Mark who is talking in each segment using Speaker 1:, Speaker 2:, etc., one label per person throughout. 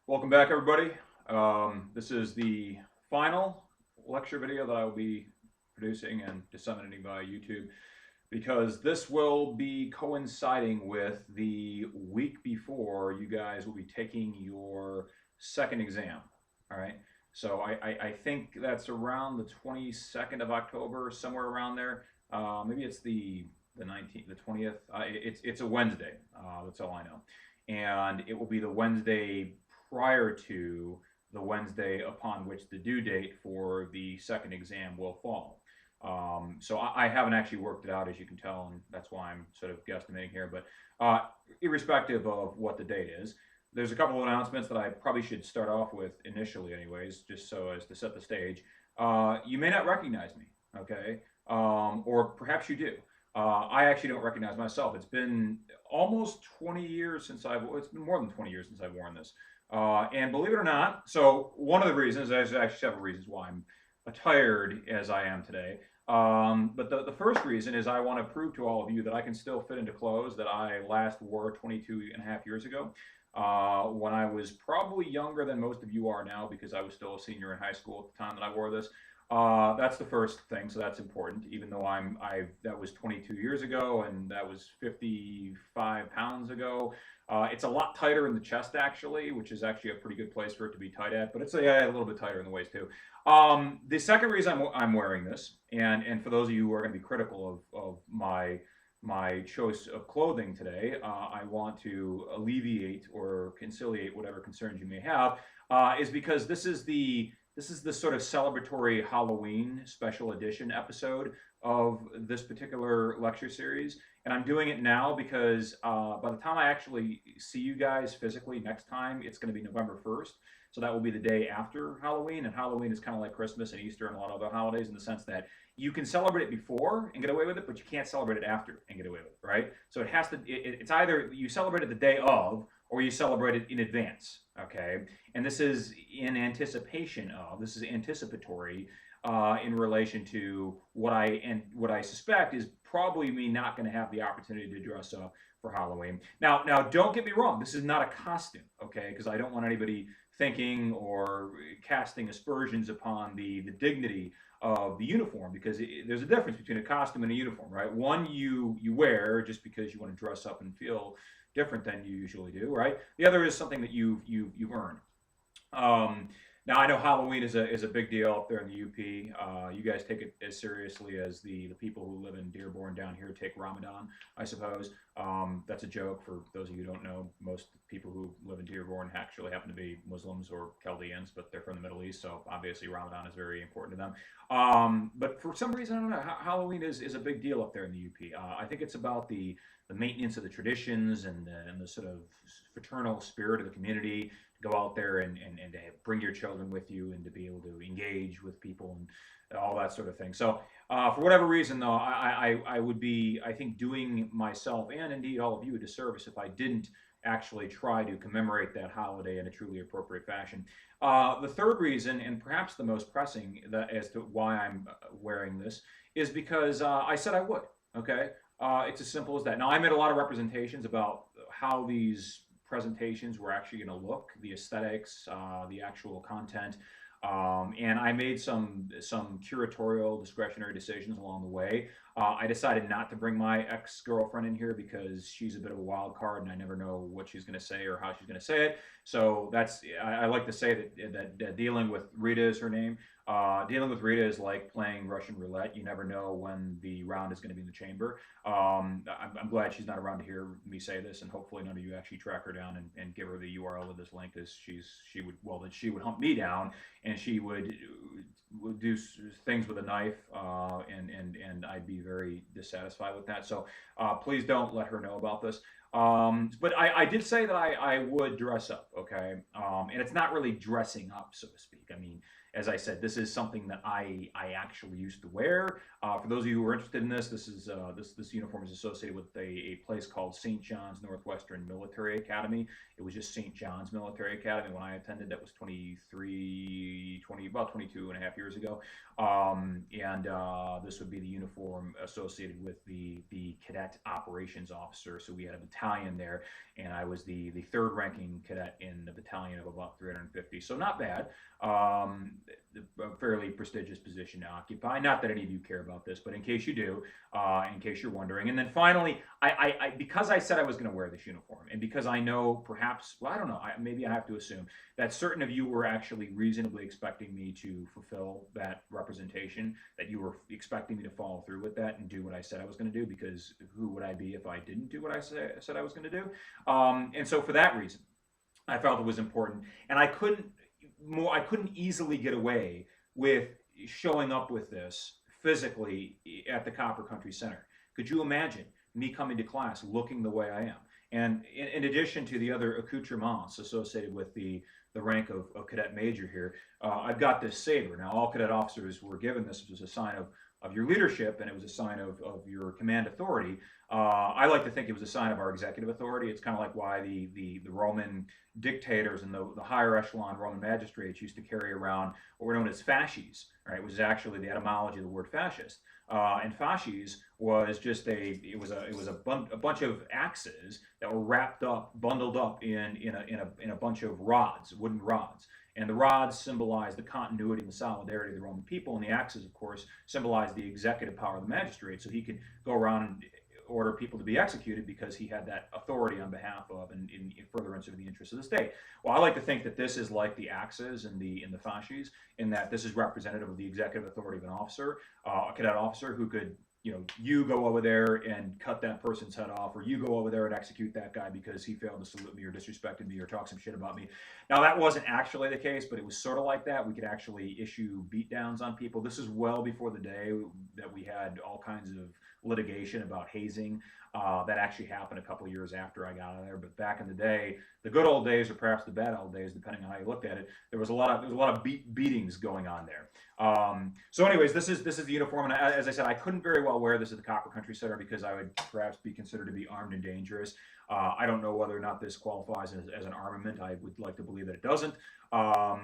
Speaker 1: Welcome back, everybody. This is the final lecture video that I will be producing and disseminating via YouTube because this will be coinciding with the week before you guys will be taking your second exam. All right. So I think that's around the 22nd of October, somewhere around there. Maybe it's the 19th, the 20th. It's a Wednesday. That's all I know. And it will be the Wednesday prior to the Wednesday upon which the due date for the second exam will fall. So I haven't actually worked it out, as you can tell, and that's why I'm sort of guesstimating here. But irrespective of what the date is, there's a couple of announcements that I probably should start off with initially, anyways, just so as to set the stage. You may not recognize me, okay? Or perhaps you do. I actually don't recognize myself. It's been almost 20 years since it's been more than 20 years since I've worn this. And believe it or not, so one of the reasons, there's actually several reasons why I'm attired as I am today. But the first reason is I want to prove to all of you that I can still fit into clothes that I last wore 22 and a half years ago. When I was probably younger than most of you are now because I was still a senior in high school at the time that I wore this. That's the first thing, so that's important. Even though that was 22 years ago, and that was 55 pounds ago. It's a lot tighter in the chest actually, which is actually a pretty good place for it to be tight at. But it's a little bit tighter in the waist too. The second reason I'm wearing this, and for those of you who are going to be critical of my choice of clothing today, I want to alleviate or conciliate whatever concerns you may have, is because this is the sort of celebratory Halloween special edition episode of this particular lecture series. And I'm doing it now because by the time I actually see you guys physically next time, it's going to be November 1st. So that will be the day after Halloween. And Halloween is kind of like Christmas and Easter and a lot of other holidays in the sense that you can celebrate it before and get away with it, but you can't celebrate it after and get away with it, right? So it's either you celebrate it the day of or you celebrate it in advance, okay? And this is this is anticipatory in relation to what I suspect is probably me not going to have the opportunity to dress up for Halloween. Now, don't get me wrong. This is not a costume, okay? Because I don't want anybody thinking or casting aspersions upon the dignity of the uniform, because there's a difference between a costume and a uniform, right? One you wear just because you want to dress up and feel different than you usually do, right? The other is something that you've earned. Now I know Halloween is a big deal up there in the UP. You guys take it as seriously as the people who live in Dearborn down here take Ramadan, I suppose. That's a joke for those of you who don't know. Most people who live in Dearborn actually happen to be Muslims or Chaldeans, but they're from the Middle East, so obviously Ramadan is very important to them. But for some reason, I don't know, Halloween is a big deal up there in the UP. I think it's about the maintenance of the traditions and the sort of fraternal spirit of the community, to go out there and to bring your children with you and to be able to engage with people and all that sort of thing. So for whatever reason, though, I would be, I think, doing myself and indeed all of you a disservice if I didn't actually try to commemorate that holiday in a truly appropriate fashion. The third reason, and perhaps the most pressing, as to why I'm wearing this, is because I said I would. Okay, it's as simple as that. Now, I made a lot of representations about how these presentations were actually going to look, the aesthetics, the actual content, and I made some curatorial discretionary decisions along the way. I decided not to bring my ex-girlfriend in here because she's a bit of a wild card and I never know what she's going to say or how she's going to say it. So I like to say that dealing with Rita is her name. Dealing with Rita is like playing Russian roulette. You never know when the round is going to be in the chamber. I'm glad she's not around to hear me say this, and hopefully none of you actually track her down and give her the URL of this link, because she would hunt me down, and she would do things with a knife, and I'd be very dissatisfied with that. So please don't let her know about this. But I did say that I would dress up, okay? And it's not really dressing up, so to speak. I mean, as I said, this is something that I actually used to wear. For those of you who are interested in this, this uniform is associated with a place called St. John's Northwestern Military Academy. It was just St. John's Military Academy when I attended. That was about 22 and a half years ago. This would be the uniform associated with the cadet operations officer. So we had a battalion there, and I was the third ranking cadet in the battalion of about 350. So not bad. A fairly prestigious position to occupy. Not that any of you care about this, but in case you do, in case you're wondering. And then finally, because I said I was going to wear this uniform, and because I know perhaps, well, I don't know, maybe I have to assume that certain of you were actually reasonably expecting me to fulfill that representation, that you were expecting me to follow through with that and do what I said I was going to do, because who would I be if I didn't do what I said I was going to do? And so for that reason, I felt it was important, and I couldn't easily get away with showing up with this physically at the Copper Country Center. Could you imagine me coming to class looking the way I am? And in addition to the other accoutrements associated with the rank of cadet major here, I've got this saber. Now, all cadet officers were given this as a sign of your leadership, and it was a sign of your command authority. I like to think it was a sign of our executive authority. It's kind of like why the Roman dictators and the higher echelon Roman magistrates used to carry around what were known as fasces, right? Which is actually the etymology of the word fascist. And fasces was just a bunch of axes that were bundled up in a bunch of rods, wooden rods. And the rods symbolize the continuity and the solidarity of the Roman people, and the axes, of course, symbolize the executive power of the magistrate. So he could go around and order people to be executed because he had that authority on behalf of and in furtherance of the interests of the state. Well, I like to think that this is like the axes and the fasces, in that this is representative of the executive authority of an officer, a cadet officer who could, you go over there and cut that person's head off, or you go over there and execute that guy because he failed to salute me or disrespected me or talk some shit about me. Now, that wasn't actually the case, but it was sort of like that. We could actually issue beatdowns on people. This is well before the day that we had all kinds of litigation about hazing. That actually happened a couple of years after I got out of there. But back in the day, the good old days, or perhaps the bad old days, depending on how you looked at it, there was a lot of beatings going on there. So anyways, this is the uniform, and as I said, I couldn't very well wear this at the Copper Country Center because I would perhaps be considered to be armed and dangerous. I don't know whether or not this qualifies as an armament. I would like to believe that it doesn't. I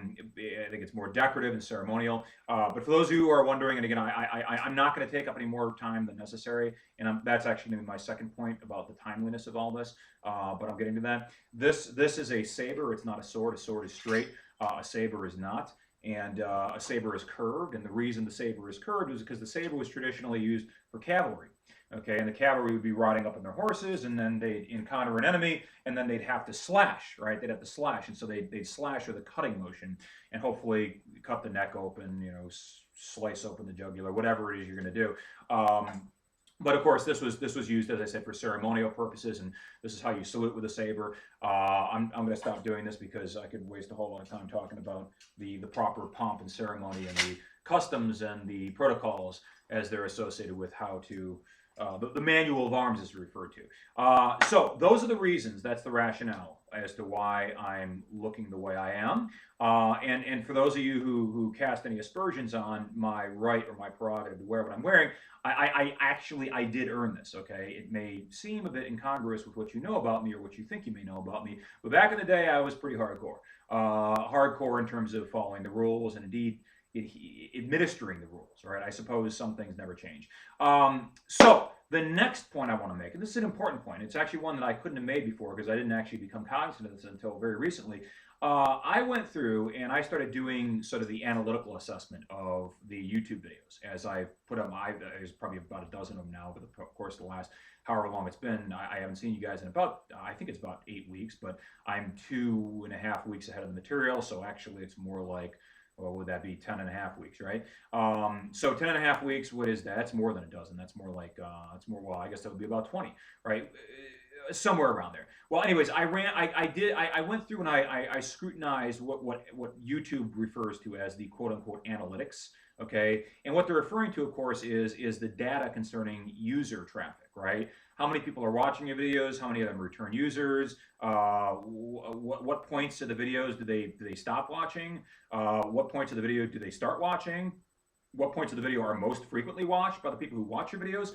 Speaker 1: think it's more decorative and ceremonial. But for those of you who are wondering, and again, I'm not going to take up any more time than necessary, and that's actually going to be my second point about the timeliness of all this, but I'm getting to that. This is a saber. It's not a sword. A sword is straight. A saber is not. And a saber is curved, and the reason the saber is curved is because the saber was traditionally used for cavalry. Okay, and the cavalry would be riding up on their horses, and then they'd encounter an enemy, and then they'd have to slash, right? They'd have to slash, and so they'd slash with a cutting motion, and hopefully cut the neck open, slice open the jugular, whatever it is you're going to do. But of course, this was used, as I said, for ceremonial purposes, and this is how you salute with a saber. I'm going to stop doing this because I could waste a whole lot of time talking about the proper pomp and ceremony and the customs and the protocols as they're associated with how to the manual of arms is referred to. So those are the reasons. That's the rationale as to why I'm looking the way I am. And for those of you who cast any aspersions on my right or my prerogative to wear what I'm wearing, I did earn this, okay? It may seem a bit incongruous with what you know about me or what you think you may know about me, but back in the day, I was pretty hardcore. Hardcore in terms of following the rules and indeed administering the rules, right? I suppose some things never change. So the next point I want to make, and this is an important point, it's actually one that I couldn't have made before because I didn't actually become cognizant of this until very recently. I went through and I started doing sort of the analytical assessment of the YouTube videos as I put up there's probably about a dozen of them now over the course of the last however long it's been. I haven't seen you guys in about, I think it's about 8 weeks, but I'm 2.5 weeks ahead of the material. So actually it's more like, well, would that be 10.5 weeks, right? So 10.5 weeks, what is that? That's more than a dozen. That's more like, well, I guess that would be about 20, right? Somewhere around there. Well, anyways, I went through and I scrutinized what YouTube refers to as the quote unquote analytics. Okay, and what they're referring to, of course, is the data concerning user traffic, right? How many people are watching your videos? How many of them are return users? what points of the videos do they stop watching? What points of the video do they start watching? What points of the video are most frequently watched by the people who watch your videos,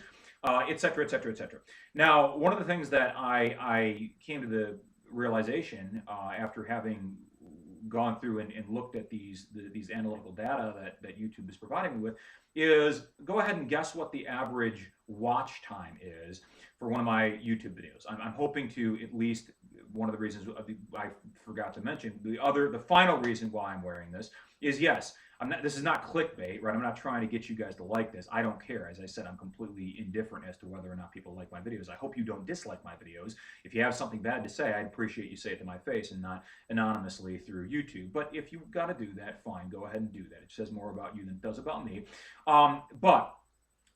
Speaker 1: et cetera, et cetera, et cetera. Now, one of the things that I came to the realization after having gone through and looked at these analytical data that YouTube is providing me with is go ahead and guess what the average watch time is for one of my YouTube videos. I'm hoping to at least, one of the reasons I forgot to mention, the final reason why I'm wearing this is, yes, this is not clickbait, right? I'm not trying to get you guys to like this. I don't care. As I said, I'm completely indifferent as to whether or not people like my videos. I hope you don't dislike my videos. If you have something bad to say, I'd appreciate you say it to my face and not anonymously through YouTube. But if you've got to do that, fine, go ahead and do that. It says more about you than it does about me. But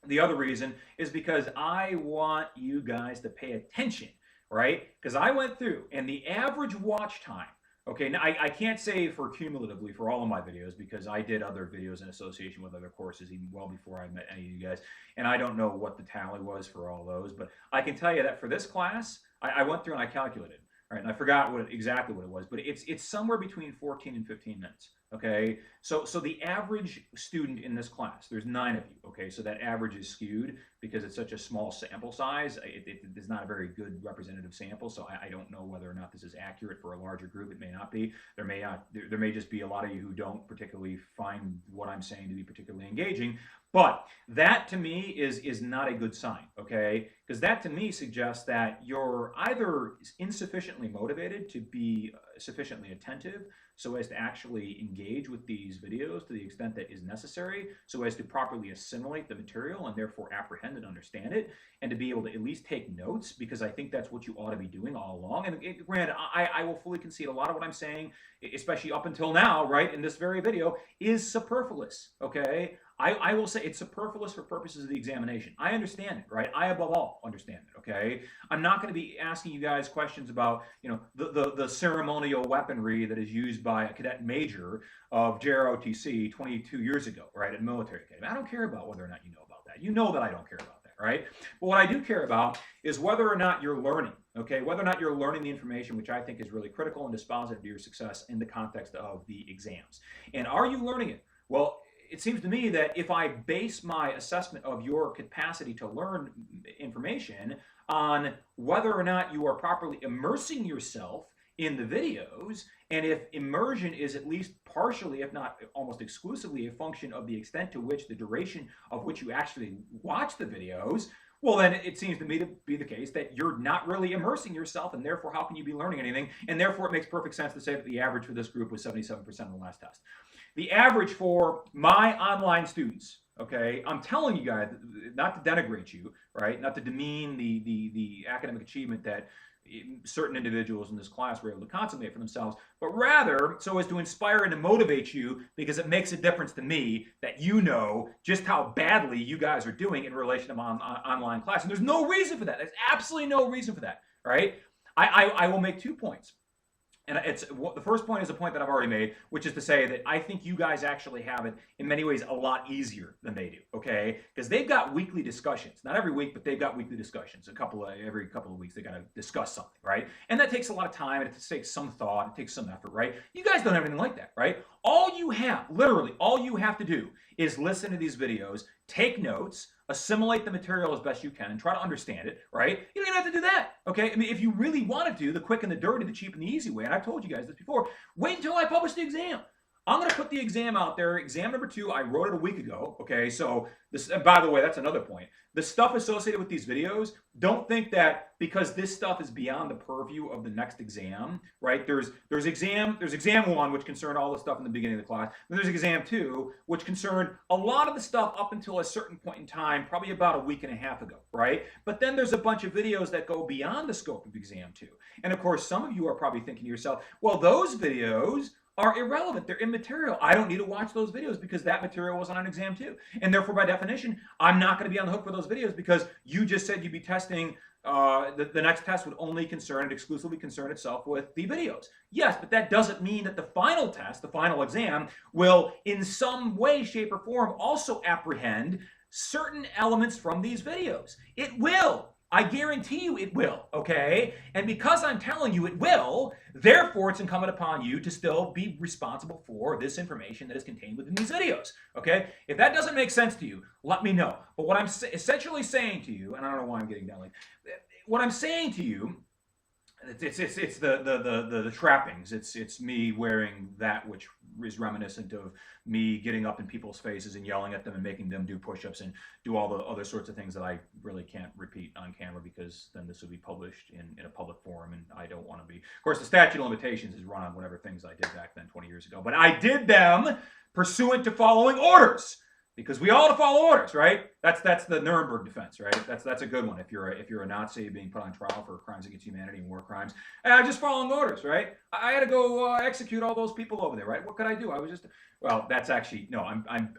Speaker 1: the other reason is because I want you guys to pay attention, right? Because I went through, and the average watch time, okay, now I can't say for cumulatively for all of my videos because I did other videos in association with other courses even well before I met any of you guys, and I don't know what the tally was for all those, but I can tell you that for this class, I went through and I calculated, right, and I forgot exactly what it was, but it's somewhere between 14 and 15 minutes. Okay, so the average student in this class, there's 9 of you, okay, so that average is skewed because it's such a small sample size. It is not a very good representative sample, so I don't know whether or not this is accurate for a larger group. It may not be. There may just be a lot of you who don't particularly find what I'm saying to be particularly engaging, but that to me is not a good sign, okay, because that to me suggests that you're either insufficiently motivated to be sufficiently attentive so as to actually engage with these videos to the extent that is necessary, so as to properly assimilate the material and therefore apprehend and understand it, and to be able to at least take notes, because I think that's what you ought to be doing all along. And granted, I will fully concede a lot of what I'm saying, especially up until now, right, in this very video, is superfluous, okay? I will say it's superfluous for purposes of the examination. I understand it, right? I, above all, understand it, okay? I'm not going to be asking you guys questions about, you know, the ceremonial weaponry that is used by a cadet major of JROTC 22 years ago, right, at military academy. I don't care about whether or not you know about that. You know that I don't care about that, right? But what I do care about is whether or not you're learning, okay? Whether or not you're learning the information, which I think is really critical and dispositive to your success in the context of the exams. And are you learning it? Well, it seems to me that if I base my assessment of your capacity to learn information on whether or not you are properly immersing yourself in the videos, and if immersion is at least partially, if not almost exclusively, a function of the extent to which the duration of which you actually watch the videos, well, then it seems to me to be the case that you're not really immersing yourself, and therefore how can you be learning anything? And therefore it makes perfect sense to say that the average for this group was 77% on the last test. The average for my online students, okay, I'm telling you guys, not to denigrate you, right, not to demean the academic achievement that certain individuals in this class were able to consummate for themselves, but rather so as to inspire and to motivate you, because it makes a difference to me that you know just how badly you guys are doing in relation to my online class. And there's no reason for that. There's absolutely no reason for that, right? I will make 2 points. And the first point is a point that I've already made, which is to say that I think you guys actually have it in many ways a lot easier than they do, okay? Because they've got weekly discussions. Not every week, but they've got weekly discussions. Every couple of weeks, they got to discuss something, right? And that takes a lot of time, and it takes some thought, it takes some effort, right? You guys don't have anything like that, right? All you have, literally, all you have to do is listen to these videos, take notes, assimilate the material as best you can, and try to understand it, right? You don't even have to do that, okay? I mean, if you really want to do the quick and the dirty, the cheap and the easy way, and I've told you guys this before, wait until I publish the exam. I'm going to put the exam out there. Exam number 2, I wrote it a week ago, okay? So, this, and by the way, that's another point. The stuff associated with these videos, don't think that because this stuff is beyond the purview of the next exam, right? There's exam 1, which concerned all the stuff in the beginning of the class. Then there's exam 2, which concerned a lot of the stuff up until a certain point in time, probably about a week and a half ago, right? But then there's a bunch of videos that go beyond the scope of exam 2. And of course, some of you are probably thinking to yourself, well, those videos are irrelevant. They're immaterial. I don't need to watch those videos because that material wasn't on exam 2. And therefore, by definition, I'm not going to be on the hook for those videos because you just said you'd be testing, the next test would only concern and exclusively concern itself with the videos. Yes, but that doesn't mean that the final test, the final exam, will in some way, shape, or form also apprehend certain elements from these videos. It will.
Speaker 2: I guarantee you it will, okay? And because I'm telling you it will, therefore it's incumbent upon you to still be responsible for this information that is contained within these videos, okay? If that doesn't make sense to you, let me know. But what I'm essentially saying to you, and I don't know why I'm getting down like, what I'm saying to you, it's the trappings. It's me wearing that which is reminiscent of me getting up in people's faces and yelling at them and making them do push-ups and do all the other sorts of things that I really can't repeat on camera, because then this will be published in a public forum, and I don't want to be. Of course, the statute of limitations is run on whatever things I did back then 20 years ago, but I did them pursuant to following orders. Because we all have to follow orders, right? That's the Nuremberg defense, right? That's a good one. If you're a Nazi being put on trial for crimes against humanity and war crimes, just following orders, right? I had to go execute all those people over there, right? What could I do? I was just, well, that's actually no.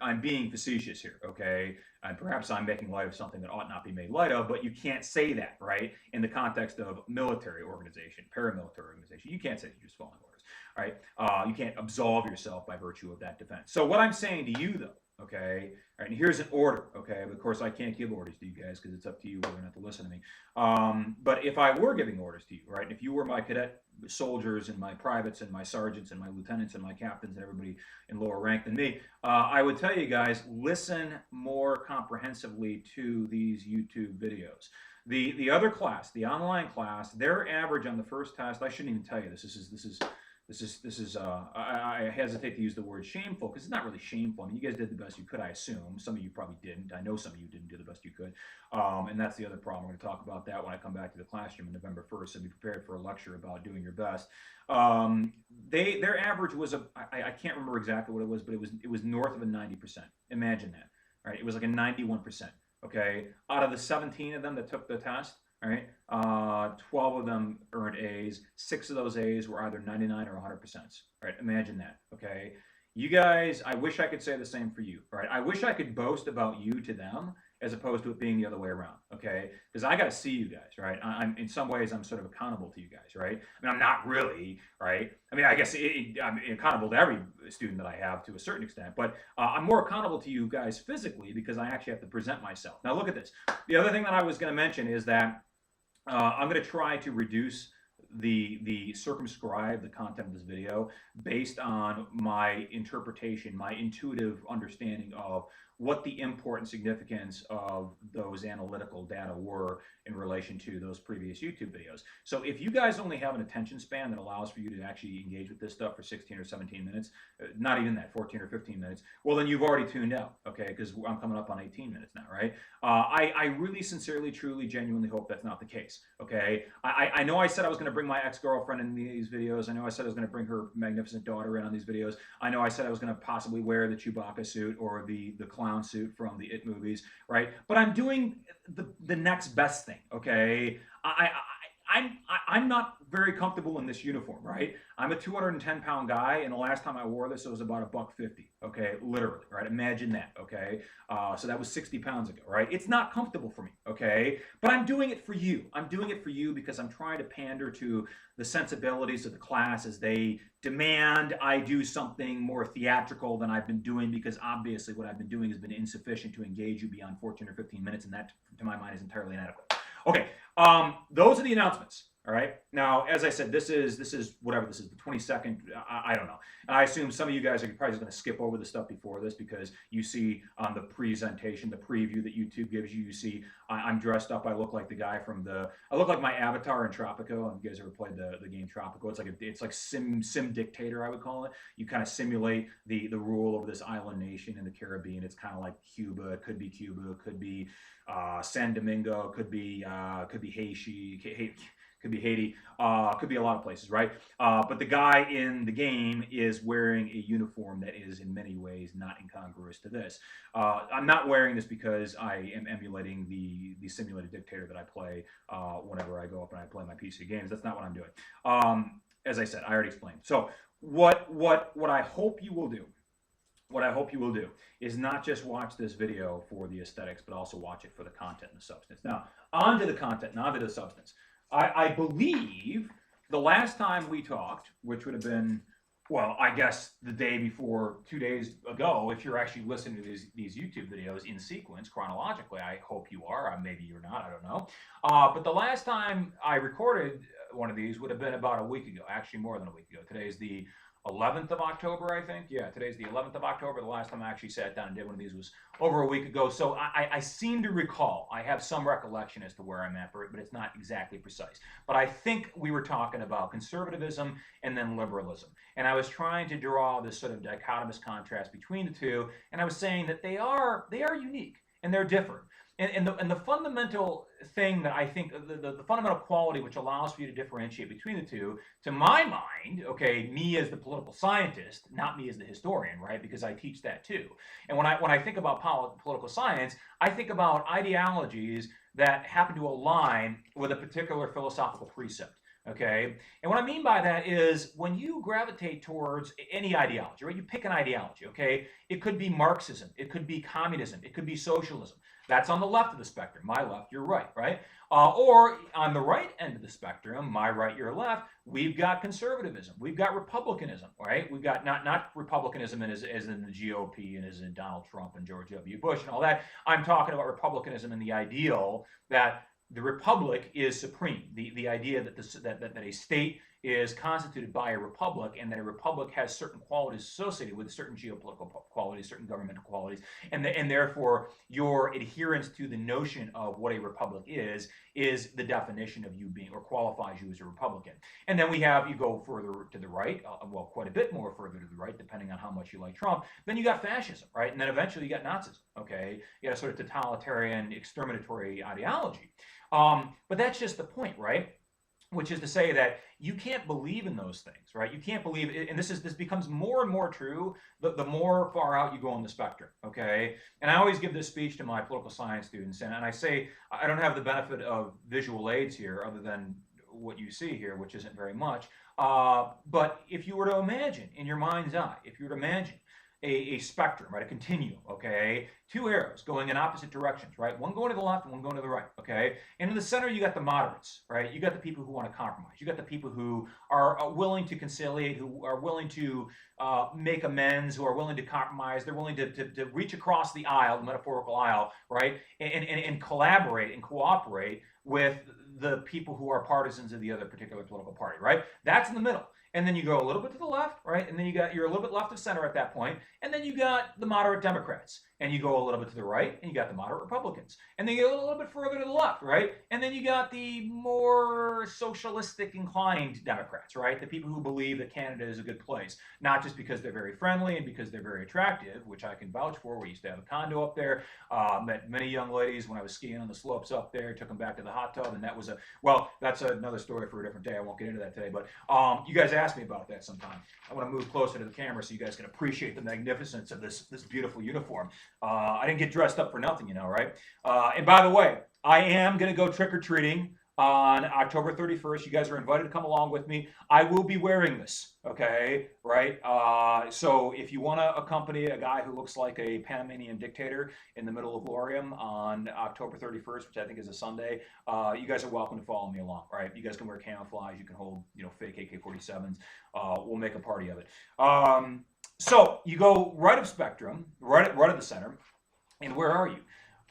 Speaker 2: I'm being facetious here, okay? And perhaps I'm making light of something that ought not be made light of, but you can't say that, right? In the context of military organization, paramilitary organization, you can't say you're just following orders, right? You can't absolve yourself by virtue of that defense. So what I'm saying to you, though. Okay, all right, and here's an order. Okay, but of course I can't give orders to you guys because it's up to you whether or not to listen to me. But if I were giving orders to you, right, and if you were my cadet soldiers and my privates and my sergeants and my lieutenants and my captains and everybody in lower rank than me, I would tell you guys, listen more comprehensively to these YouTube videos. The other class, the online class, their average on the first test, I shouldn't even tell you this. This is I hesitate to use the word shameful, because it's not really shameful. I mean, you guys did the best you could, I assume. Some of you probably didn't. I know some of you didn't do the best you could. And that's the other problem. We're going to talk about that when I come back to the classroom on November 1st. So be prepared for a lecture about doing your best. Their average was, I can't remember exactly what it was, but it was north of a 90%. Imagine that. Right? It was like a 91%. Okay? Out of the 17 of them that took the test, all right, 12 of them earned A's. 6 of those A's were either 99 or 100%. Right? Imagine that. Okay. You guys, I wish I could say the same for you. Right? I wish I could boast about you to them as opposed to it being the other way around. Okay. Because I got to see you guys. Right? I'm in some ways I'm sort of accountable to you guys. Right? I mean, I'm not really. Right? I mean, I guess I'm accountable to every student that I have to a certain extent, but I'm more accountable to you guys physically because I actually have to present myself. Now look at this. The other thing that I was going to mention is that I'm going to try to reduce circumscribe the content of this video based on my interpretation, my intuitive understanding of what the import and significance of those analytical data were in relation to those previous YouTube videos. So if you guys only have an attention span that allows for you to actually engage with this stuff for 16 or 17 minutes, not even that, 14 or 15 minutes, well, then you've already tuned out, okay? Because I'm coming up on 18 minutes now, right? I really, sincerely, truly, genuinely hope that's not the case, okay? I know I said I was going to bring my ex-girlfriend in these videos. I know I said I was going to bring her magnificent daughter in on these videos. I know I said I was going to possibly wear the Chewbacca suit or the clown suit from the It movies, right? But I'm doing the next best thing, okay? I'm not very comfortable in this uniform, right? I'm a 210-pound guy, and the last time I wore this, it was about $150, okay? Literally, right? Imagine that, okay? So that was 60 pounds ago, right? It's not comfortable for me, okay? But I'm doing it for you. I'm doing it for you because I'm trying to pander to the sensibilities of the class as they demand I do something more theatrical than I've been doing, because obviously what I've been doing has been insufficient to engage you beyond 14 or 15 minutes, and that, to my mind, is entirely inadequate. Okay, those are the announcements. All right. Now, as I said, this is whatever this is, the 22nd. I don't know. And I assume some of you guys are probably just going to skip over the stuff before this because you see on the presentation, the preview that YouTube gives you, you see I'm dressed up. I look like the guy from I look like my avatar in Tropico. If you guys ever played the game Tropico, it's like sim dictator, I would call it. You kind of simulate the rule of this island nation in the Caribbean. It's kind of like Cuba. It could be Cuba. It could be San Domingo. It could be Haiti. Could be Haiti, could be a lot of places, right? But the guy in the game is wearing a uniform that is in many ways not incongruous to this. I'm not wearing this because I am emulating the simulated dictator that I play whenever I go up and I play my PC games. That's not what I'm doing. As I said, I already explained. So what I hope you will do, is not just watch this video for the aesthetics, but also watch it for the content and the substance. Now, on to the content and on to the substance. I believe the last time we talked, which would have been Well, I guess the day before, 2 days ago, if you're actually listening to these YouTube videos in sequence chronologically, I hope you are. Maybe you're not. I don't know. But the last time I recorded one of these would have been about a week ago. Actually, more than a week ago. Today's the 11th of October, I think. Yeah, today's the 11th of October. The last time I actually sat down and did one of these was over a week ago. So I seem to recall, I have some recollection as to where I'm at, but it's not exactly precise. But I think we were talking about conservatism and then liberalism. And I was trying to draw this sort of dichotomous contrast between the two. And I was saying that they are unique and they're different. And the fundamental thing that I think, the fundamental quality which allows for you to differentiate between the two, to my mind, okay, me as the political scientist, not me as the historian, right? Because I teach that too. And when I think about political science, I think about ideologies that happen to align with a particular philosophical precept. Okay. And what I mean by that is when you gravitate towards any ideology, right? You pick an ideology, okay? It could be Marxism, it could be communism, it could be socialism. That's on the left of the spectrum. My left, your right, right? Or on the right end of the spectrum, my right, your left, we've got conservatism, we've got republicanism, right? We've got not republicanism as in the GOP and as in Donald Trump and George W. Bush and all that. I'm talking about republicanism and the ideal that the republic is supreme. The idea that a state is constituted by a republic and that a republic has certain qualities associated with certain geopolitical qualities, certain governmental qualities, and therefore your adherence to the notion of what a republic is the definition of you being, or qualifies you as a Republican. And then you go further to the right, well, quite a bit more further to the right, depending on how much you like Trump, then you got fascism, right? And then eventually you got Nazism, okay? You got a sort of totalitarian, exterminatory ideology. But that's just the point, right? Which is to say that you can't believe in those things, right? You can't believe, and this becomes more and more true the more far out you go on the spectrum, okay? And I always give this speech to my political science students, and I say, I don't have the benefit of visual aids here other than what you see here, which isn't very much. But if you were to imagine in your mind's eye, if you were to imagine a spectrum, right, a continuum, okay, two arrows going in opposite directions, right, one going to the left and one going to the right, okay, and in the center you got the moderates, right, you got the people who want to compromise, you got the people who are willing to conciliate, who are willing to make amends, who are willing to compromise, they're willing to reach across the aisle, the metaphorical aisle, right, and collaborate and cooperate with the people who are partisans of the other particular political party, right? That's in the middle. And then you go a little bit to the left, right? And then you're a little bit left of center at that point. And then you got the moderate Democrats. And you go a little bit to the right, and you got the moderate Republicans. And then you go a little bit further to the left, right? And then you got the more socialistic inclined Democrats, right? The people who believe that Canada is a good place, not just because they're very friendly and because they're very attractive, which I can vouch for. We used to have a condo up there, met many young ladies when I was skiing on the slopes up there, took them back to the hot tub, and that's another story for a different day. I won't get into that today, but you guys asked me about that sometime. I want to move closer to the camera so you guys can appreciate the magnificence of this beautiful uniform. I didn't get dressed up for nothing, right? And by the way, I am going to go trick-or-treating on October 31st. You guys are invited to come along with me. I will be wearing this, okay? Right? So if you want to accompany a guy who looks like a Panamanian dictator in the middle of Lorium on October 31st, which I think is a Sunday, you guys are welcome to follow me along, right? You guys can wear camouflage. You can hold, fake AK-47s. We'll make a party of it. So you go right of spectrum, right of the center, and where are you?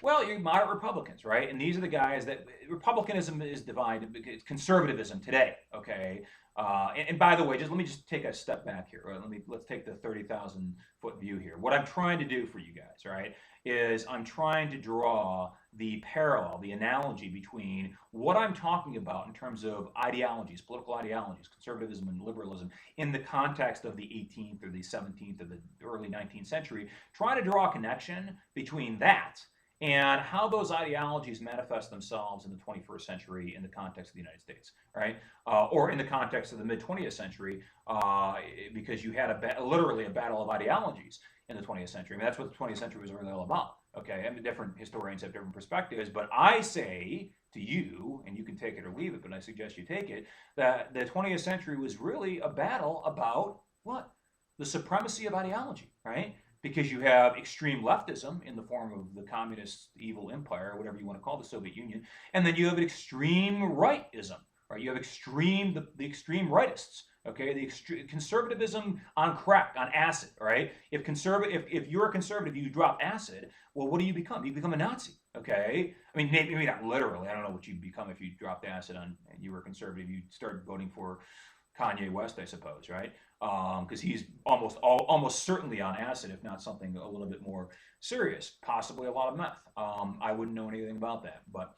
Speaker 2: Well, you're moderate Republicans, right? And these are the guys that republicanism is divided. It's conservatism today, okay? And by the way, let me take a step back here. Let's take the 30,000 foot view here. What I'm trying to do for you guys, right, is I'm trying to draw the parallel, the analogy between what I'm talking about in terms of ideologies, political ideologies, conservatism and liberalism, in the context of the 18th or the 17th or the early 19th century, trying to draw a connection between that and how those ideologies manifest themselves in the 21st century in the context of the United States, right? Or in the context of the mid-20th century, because you had literally a battle of ideologies in the 20th century. I mean, that's what the 20th century was really all about, okay? I mean, different historians have different perspectives, but I say to you, and you can take it or leave it, but I suggest you take it, that the 20th century was really a battle about what? The supremacy of ideology, right? Because you have extreme leftism in the form of the communist evil empire, or whatever you want to call the Soviet Union, and then you have an extreme rightism, right? You have the extreme rightists, okay, conservatism on crack, on acid, right? If you're a conservative, you drop acid, well, what do you become? You become a Nazi, okay? I mean, maybe not literally. I don't know what you'd become if you dropped acid on and you were a conservative. You'd start voting for Kanye West, I suppose, right? Because he's almost certainly on acid, if not something a little bit more serious, possibly a lot of meth. I wouldn't know anything about that. But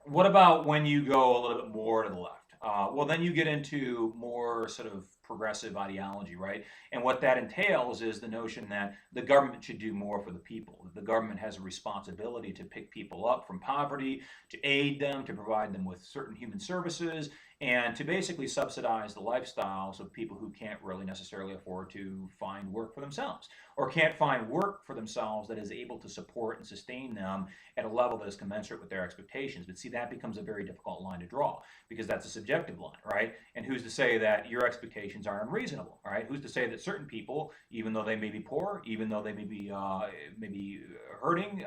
Speaker 2: what about when you go a little bit more to the left? Well, then you get into more sort of progressive ideology, right? And what that entails is the notion that the government should do more for the people. The government has a responsibility to pick people up from poverty, to aid them, to provide them with certain human services, and to basically subsidize the lifestyles of people who can't really necessarily afford to find work for themselves, or can't find work for themselves that is able to support and sustain them at a level that is commensurate with their expectations. But see, that becomes a very difficult line to draw, because that's a subjective line, right? And who's to say that your expectations are unreasonable, right? Who's to say that certain people, even though they may be poor, even though they may be hurting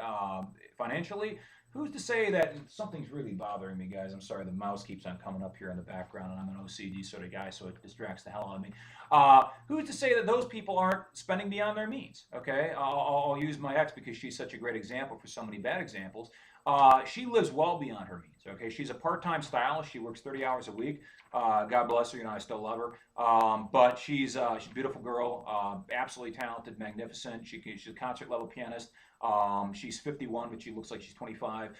Speaker 2: financially, who's to say that something's really bothering me, guys? I'm sorry, the mouse keeps on coming up here in the background, and I'm an OCD sort of guy, so it distracts the hell out of me. Who's to say that those people aren't spending beyond their means? Okay, I'll use my ex because she's such a great example for so many bad examples. She lives well beyond her means. Okay, she's a part-time stylist. She works 30 hours a week. God bless her. You know, I still love her. But she's a beautiful girl, absolutely talented, magnificent. She's a concert-level pianist. She's 51, but she looks like she's 25.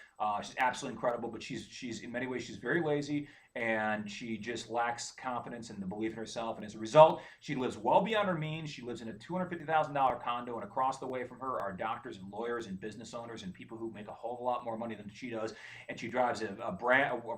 Speaker 2: She's absolutely incredible, but she's in many ways she's very lazy, and she just lacks confidence and the belief in herself. And as a result, she lives well beyond her means. She lives in a $250,000 condo, and across the way from her are doctors and lawyers and business owners and people who make a whole lot more money than she does. And she drives a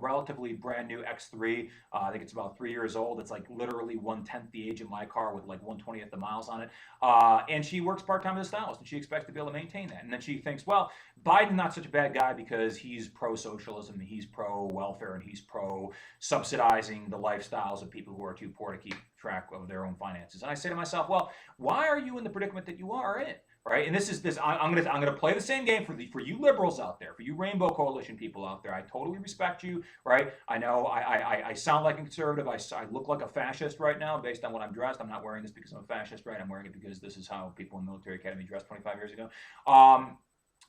Speaker 2: relatively brand new X3. I think it's about 3 years old. It's like literally 1/10 the age of my car with like 1/20th the miles on it. And she works part-time as a stylist, and she expects to be able to maintain that. And then she thinks, well, Biden's not such a bad guy because he's pro-socialism, and he's pro-welfare, and he's pro-subsidizing the lifestyles of people who are too poor to keep track of their own finances. And I say to myself, well, why are you in the predicament that you are in? Right, and I'm gonna play the same game for you liberals out there, for you Rainbow Coalition people out there. I totally respect you, right? I know I sound like a conservative. I look like a fascist right now based on what I'm dressed. I'm not wearing this because I'm a fascist, right? I'm wearing it because this is how people in military academy dressed 25 years ago.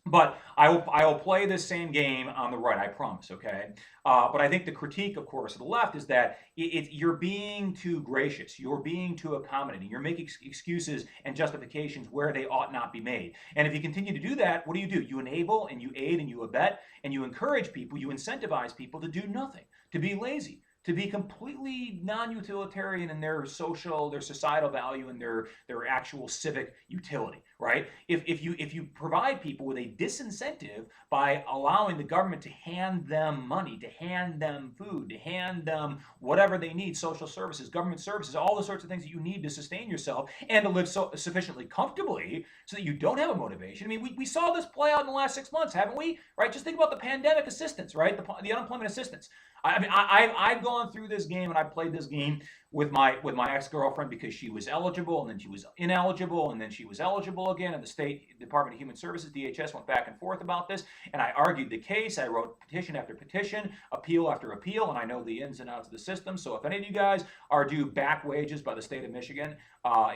Speaker 2: But I will play this same game on the right, I promise, okay? But I think the critique, of course, of the left is that you're being too gracious. You're being too accommodating. You're making excuses and justifications where they ought not be made. And if you continue to do that, what do? You enable and you aid and you abet and you encourage people, you incentivize people to do nothing, to be lazy, to be completely non-utilitarian in their societal value, and their actual civic utility, right? If you provide people with a disincentive by allowing the government to hand them money, to hand them food, to hand them whatever they need, social services, government services, all the sorts of things that you need to sustain yourself and to live sufficiently comfortably so that you don't have a motivation. I mean, we saw this play out in the last 6 months, haven't we? Right? Just think about the pandemic assistance, right? The unemployment assistance. I mean, I've gone through this game, and I played this game with my ex-girlfriend because she was eligible, and then she was ineligible, and then she was eligible again. And the State Department of Human Services, DHS, went back and forth about this, and I argued the case. I wrote petition after petition, appeal after appeal, and I know the ins and outs of the system. So if any of you guys are due back wages by the state of Michigan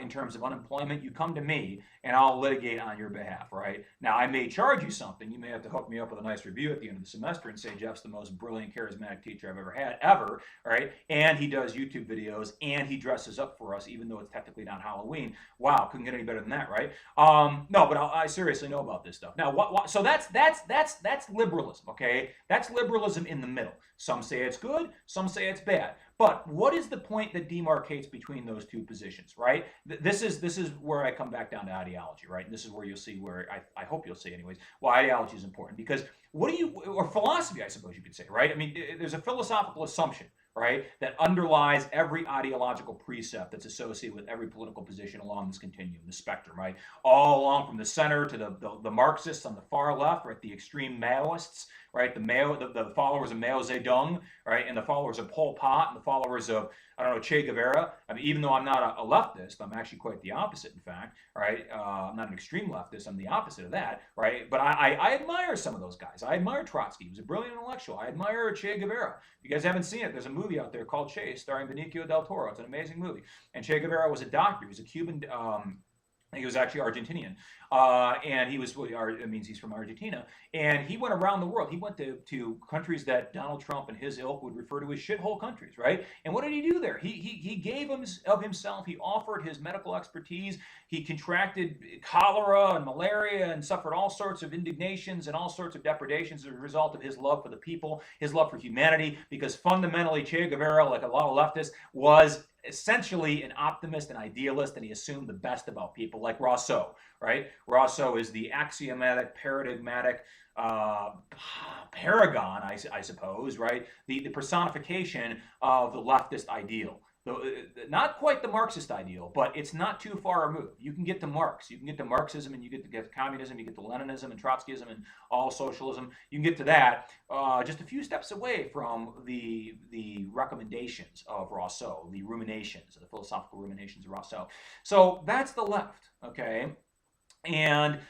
Speaker 2: in terms of unemployment, you come to me, and I'll litigate on your behalf, right? Now, I may charge you something. You may have to hook me up with a nice review at the end of the semester and say Jeff's the most brilliant, charismatic teacher I've ever had, right? And he does YouTube videos, and he dresses up for us, even though it's technically not Halloween. Wow, couldn't get any better than that, right? No, but I seriously know about this stuff. Now, so that's liberalism, okay? That's liberalism in the middle. Some say it's good, some say it's bad. But what is the point that demarcates between those two positions, right? This is where I come back down to ideology, right? And this is where you'll see where I hope you'll see anyways, why ideology is important. Because or philosophy, I suppose you could say, right? I mean, there's a philosophical assumption, right, that underlies every ideological precept that's associated with every political position along this continuum, the spectrum, right? All along from the center to the Marxists on the far left, right, the extreme Maoists, right? The followers of Mao Zedong, right, and the followers of Pol Pot, and the followers of, I don't know, Che Guevara. I mean, even though I'm not a leftist, I'm actually quite the opposite, in fact, right? I'm not an extreme leftist. I'm the opposite of that, right? But I admire some of those guys. I admire Trotsky. He was a brilliant intellectual. I admire Che Guevara. If you guys haven't seen it, there's a movie out there called Che, starring Benicio del Toro. It's an amazing movie. And Che Guevara was a doctor. He was a Cuban. He was actually Argentinian, and he was, well, it means he's from Argentina, and he went around the world. He went to countries that Donald Trump and his ilk would refer to as shithole countries, right? And what did he do there? He gave of himself. He offered his medical expertise. He contracted cholera and malaria and suffered all sorts of indignations and all sorts of depredations as a result of his love for the people, his love for humanity, because fundamentally Che Guevara, like a lot of leftists, was essentially an optimist and idealist, and he assumed the best about people, like Rousseau, right? Rousseau is the axiomatic, paradigmatic paragon, I suppose, right? The personification of the leftist ideal. Not quite the Marxist ideal, but it's not too far removed. You can get to Marx, you can get to Marxism, and you get to communism, you get to Leninism and Trotskyism and all socialism. You can get to that just a few steps away from the recommendations of Rousseau, the ruminations, the philosophical ruminations of Rousseau. So that's the left, okay? And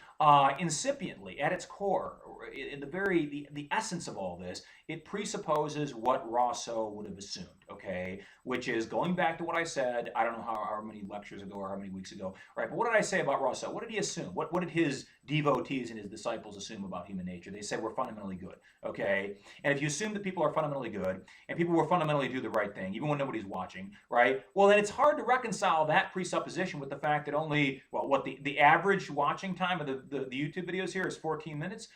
Speaker 2: incipiently, at its core, in the essence of all this, it presupposes what Rousseau would have assumed, okay? Which is, going back to what I said, I don't know how many lectures ago or how many weeks ago, right? But what did I say about Rousseau? What did he assume? What did his devotees and his disciples assume about human nature? They said we're fundamentally good, okay? And if you assume that people are fundamentally good, and people will fundamentally do the right thing, even when nobody's watching, right? Well, then it's hard to reconcile that presupposition with the fact that only, well, what the average watching time of the YouTube videos here is 14 minutes.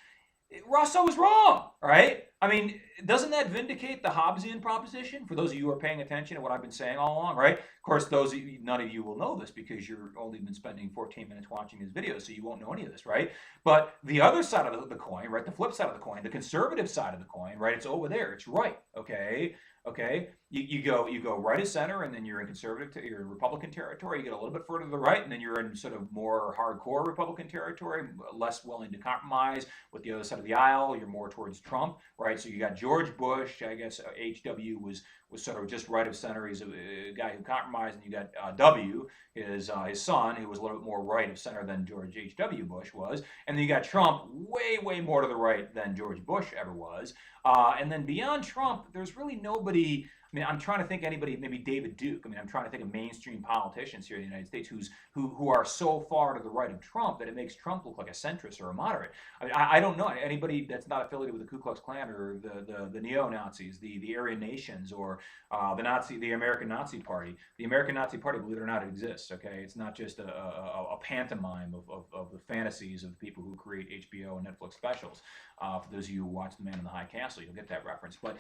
Speaker 2: Rousseau was wrong, right? I mean, doesn't that vindicate the Hobbesian proposition? For those of you who are paying attention to what I've been saying all along, right? Of course, none of you will know this because you're only been spending 14 minutes watching these videos, so you won't know any of this, right? But the other side of the coin, right? The flip side of the coin, the conservative side of the coin, right? It's over there. It's right, okay? Okay, you go right of center, and then you're in you're in Republican territory. You get a little bit further to the right, and then you're in sort of more hardcore Republican territory, less willing to compromise with the other side of the aisle. You're more towards Trump, right? So you got George Bush. I guess HW was sort of just right of center. He's a guy who compromised, and you got W, his son, who was a little bit more right of center than George H.W. Bush was, and then you got Trump, way more to the right than George Bush ever was. And then beyond Trump, there's really nobody. I mean, I'm trying to think anybody, maybe David Duke. I mean, I'm trying to think of mainstream politicians here in the United States who are so far to the right of Trump that it makes Trump look like a centrist or a moderate. I mean, I don't know anybody that's not affiliated with the Ku Klux Klan or the neo-Nazis, the Aryan Nations, or the American Nazi Party. The American Nazi Party, believe it or not, it exists. Okay, it's not just a pantomime of the fantasies of the people who create HBO and Netflix specials. For those of you who watch The Man in the High Castle, you'll get that reference. But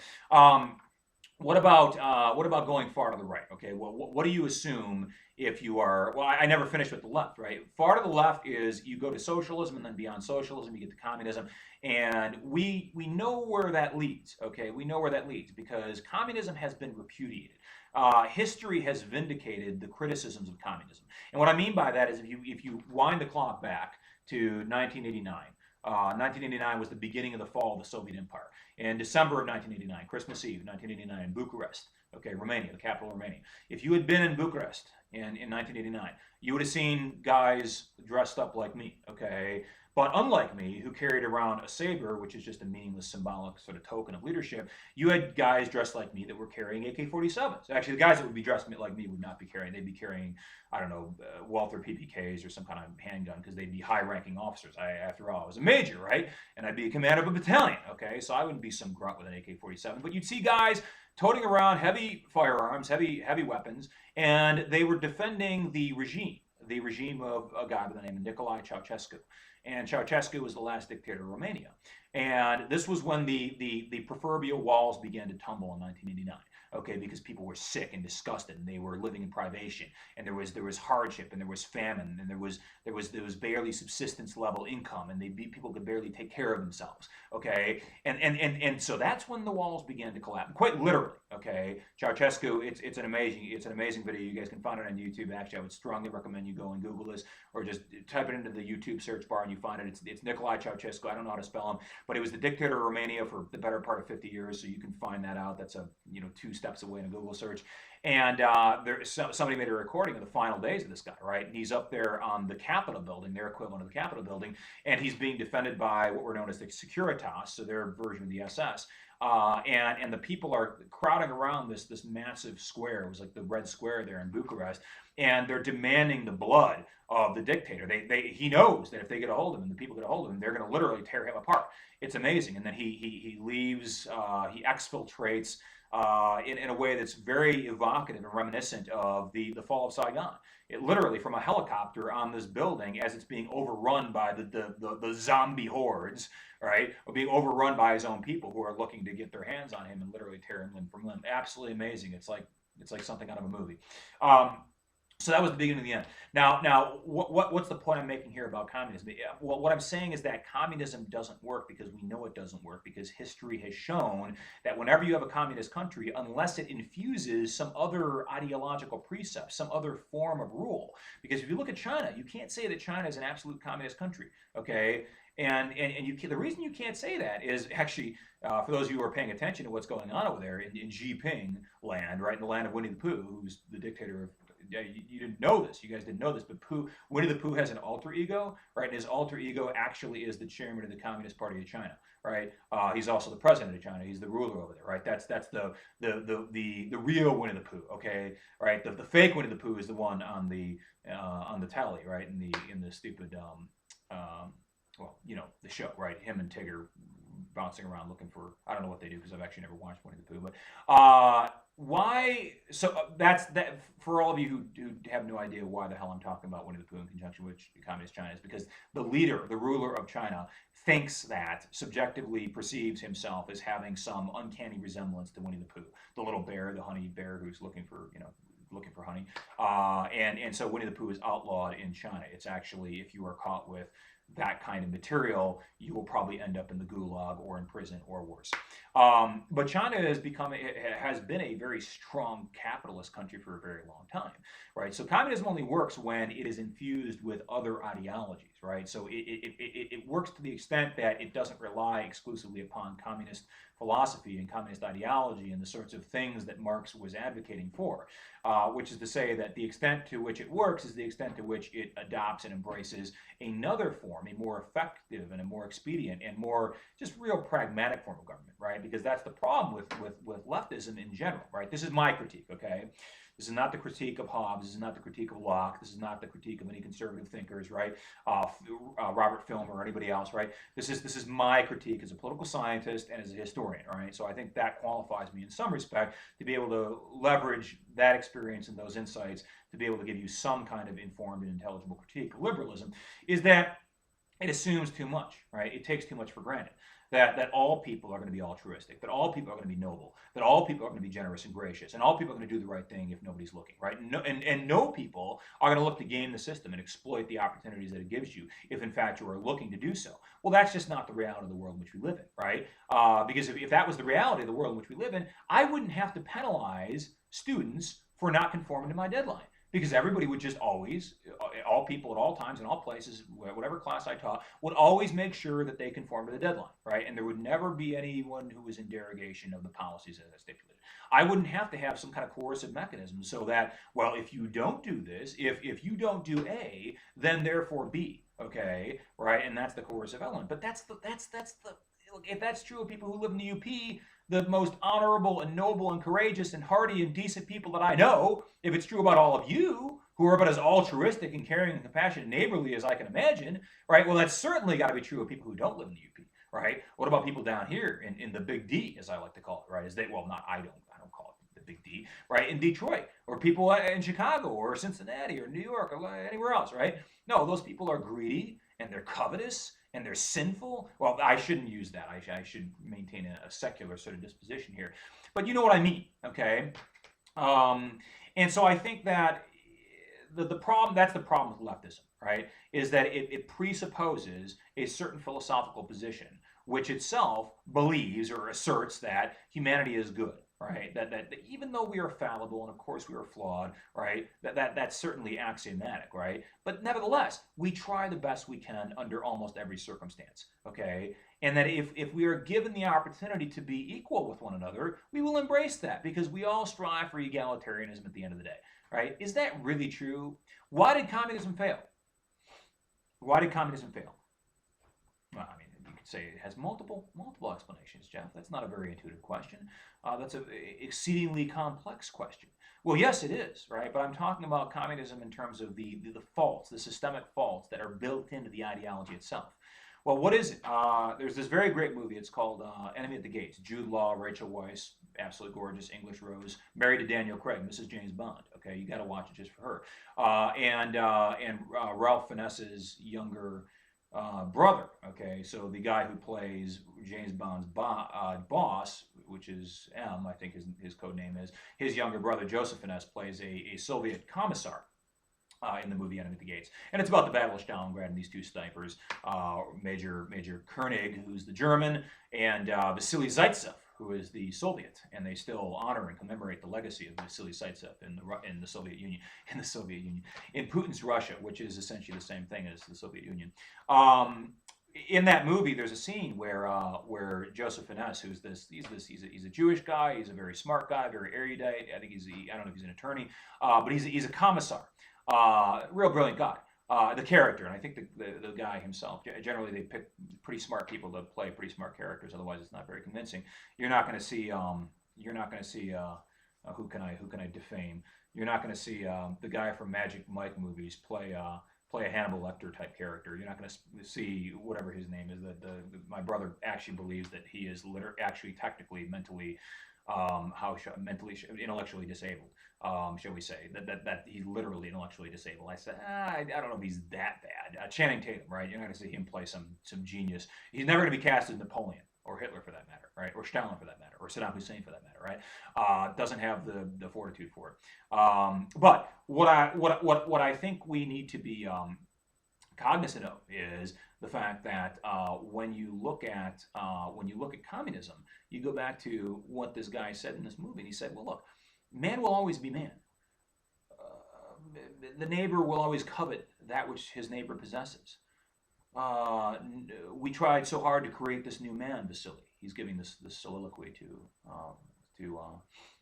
Speaker 2: what about going far to the right? Okay, well, what do you assume if you are? Well, I never finished with the left, right? Far to the left is you go to socialism, and then beyond socialism, you get to communism, and we know where that leads. Okay, we know where that leads because communism has been repudiated. History has vindicated the criticisms of communism, and what I mean by that is if you wind the clock back to 1989. 1989 was the beginning of the fall of the Soviet Empire. In December of 1989, Christmas Eve, 1989, in Bucharest, okay, Romania, the capital of Romania. If you had been in Bucharest in 1989, you would have seen guys dressed up like me, okay? But unlike me, who carried around a saber, which is just a meaningless symbolic sort of token of leadership, you had guys dressed like me that were carrying AK-47s. Actually, the guys that would be dressed like me would not be carrying. They'd be carrying, I don't know, Walther PPKs or some kind of handgun because they'd be high-ranking officers. After all, I was a major, right? And I'd be a commander of a battalion, okay? So I wouldn't be some grunt with an AK-47. But you'd see guys toting around heavy firearms, heavy weapons, and they were defending the regime of a guy by the name of Nikolai Chauchesku. And Chauchesku was the last dictator of Romania. And this was when the proverbial walls began to tumble in 1989. okay, because people were sick and disgusted and they were living in privation, and there was hardship and there was famine and there was barely subsistence level income, and people could barely take care of themselves, okay, and so that's when the walls began to collapse, quite literally, okay. Chauchesku, it's an amazing video. You guys can find it on YouTube. Actually, I would strongly recommend you go and Google this, or just type it into the YouTube search bar and you find it. It's Nikolai Chauchesku. I don't know how to spell him, but he was the dictator of Romania for the better part of 50 years. So you can find that out. That's 2 steps away in a Google search. And somebody made a recording of the final days of this guy, right? And he's up there on the Capitol building, their equivalent of the Capitol building, and he's being defended by what were known as the Securitas, so their version of the SS. And the people are crowding around this massive square. It was like the Red Square there in Bucharest, and they're demanding the blood of the dictator. He knows that if they get a hold of him, the people get a hold of him, they're going to literally tear him apart. It's amazing. And then he leaves. He exfiltrates in a way that's very evocative and reminiscent of the fall of Saigon. It literally, from a helicopter on this building, as it's being overrun by the zombie hordes, right, or being overrun by his own people who are looking to get their hands on him and literally tear him limb from limb. Absolutely amazing. It's like something out of a movie. So that was the beginning of the end. Now, what's the point I'm making here about communism? Well, what I'm saying is that communism doesn't work because we know it doesn't work, because history has shown that whenever you have a communist country, unless it infuses some other ideological precept, some other form of rule, because if you look at China, you can't say that China is an absolute communist country, okay? And the reason you can't say that is actually, for those of you who are paying attention to what's going on over there in Jinping land, right, in the land of Winnie the Pooh, who's the dictator of. You didn't know this. You guys didn't know this, but Winnie the Pooh has an alter ego, right? And his alter ego actually is the chairman of the Communist Party of China, right? He's also the president of China. He's the ruler over there, right? That's the real Winnie the Pooh, okay, right? The fake Winnie the Pooh is the one on the telly, right? In the stupid the show, right? Him and Tigger bouncing around looking for, I don't know what they do because I've actually never watched Winnie the Pooh, but why? So that's that for all of you who have no idea why the hell I'm talking about Winnie the Pooh in conjunction with communist China, is because the ruler of China, thinks that, subjectively perceives himself as having some uncanny resemblance to Winnie the Pooh, the little bear, the honey bear who's looking for honey, and so Winnie the Pooh is outlawed in China. It's actually, if you are caught with that kind of material, you will probably end up in the gulag or in prison or worse. But China has been a very strong capitalist country for a very long time, right? So communism only works when it is infused with other ideologies, right? So it works to the extent that it doesn't rely exclusively upon communist philosophy and communist ideology and the sorts of things that Marx was advocating for, which is to say that the extent to which it works is the extent to which it adopts and embraces another form, a more effective and a more expedient and more just real pragmatic form of government, right? Because that's the problem with leftism in general, right? This is my critique, okay? This is not the critique of Hobbes. This is not the critique of Locke. This is not the critique of any conservative thinkers, right? Robert Filmer or anybody else, right? This is my critique as a political scientist and as a historian, all right? So I think that qualifies me in some respect to be able to leverage that experience and those insights to be able to give you some kind of informed and intelligible critique of liberalism, is that it assumes too much, right? It takes too much for granted. That all people are going to be altruistic, that all people are going to be noble, that all people are going to be generous and gracious, and all people are going to do the right thing if nobody's looking, right? And no people are going to look to game the system and exploit the opportunities that it gives you if, in fact, you are looking to do so. Well, that's just not the reality of the world in which we live in, right? Because if that was the reality of the world in which we live in, I wouldn't have to penalize students for not conforming to my deadline. Because everybody would just always, all people at all times in all places, whatever class I taught, would always make sure that they conform to the deadline, right? And there would never be anyone who was in derogation of the policies as stipulated. I wouldn't have to have some kind of coercive mechanism so that, well, if you don't do this, if you don't do A, then therefore B, okay, right? And that's the coercive element. But if that's true of people who live in the UP, the most honorable and noble and courageous and hardy and decent people that I know, if it's true about all of you, who are about as altruistic and caring and compassionate and neighborly as I can imagine, right? Well, that's certainly got to be true of people who don't live in the UP, right? What about people down here in the Big D, as I like to call it, right? I don't call it the Big D, right? In Detroit, or people in Chicago, or Cincinnati, or New York, or anywhere else, right? No, those people are greedy, and they're covetous, and they're sinful. Well, I shouldn't use that. I should maintain a secular sort of disposition here. But you know what I mean, okay? And so I think that the problem, that's the problem with leftism, right? Is that it presupposes a certain philosophical position, which itself believes or asserts that humanity is good, right? That even though we are fallible and of course we are flawed, right? That's certainly axiomatic, right? But nevertheless, we try the best we can under almost every circumstance, okay? And that if we are given the opportunity to be equal with one another, we will embrace that because we all strive for egalitarianism at the end of the day, right? Is that really true? Why did communism fail? Why did communism fail? Well, I mean, you could say it has multiple explanations, Jeff. That's not a very intuitive question. That's an exceedingly complex question. Well, yes, it is, right? But I'm talking about communism in terms of the faults, the systemic faults that are built into the ideology itself. Well, what is it? There's this very great movie. It's called Enemy at the Gates. Jude Law, Rachel Weisz, absolutely gorgeous English Rose, married to Daniel Craig. Mrs. James Bond. Okay, you got to watch it just for her. And Ralph Fiennes's younger brother. Okay, so the guy who plays James Bond's boss, which is M, I think his code name is. His younger brother Joseph Fiennes plays a Soviet commissar. In the movie Enemy at the Gates. And it's about the Battle of Stalingrad and these two snipers, Major Koenig, who's the German, and Vasily Zaitsev, who is the Soviet. And they still honor and commemorate the legacy of Vasily Zaitsev in the Soviet Union, in Putin's Russia, which is essentially the same thing as the Soviet Union. In that movie, there's a scene where Joseph Fiennes, he's a Jewish guy, he's a very smart guy, very erudite. I think I don't know if he's an attorney, but he's a commissar. Real brilliant guy, the character, and I think the guy himself. Generally, they pick pretty smart people to play pretty smart characters. Otherwise, it's not very convincing. You're not going to see. Who can I defame? You're not going to see the guy from Magic Mike movies play a Hannibal Lecter type character. You're not going to see whatever his name is. My brother actually believes that he is actually technically mentally. Intellectually disabled, shall we say, that he's literally intellectually disabled. I said, I don't know if he's that bad. Channing Tatum, right? You're not going to see him play some genius. He's never going to be cast as Napoleon or Hitler for that matter, right? Or Stalin for that matter, or Saddam Hussein for that matter, right? Doesn't have the fortitude for it. But what I think we need to be cognizant of is the fact that when you look at communism, you go back to what this guy said in this movie, and he said, "Well, look, man will always be man. The neighbor will always covet that which his neighbor possesses. We tried so hard to create this new man, Vasily." He's giving this soliloquy to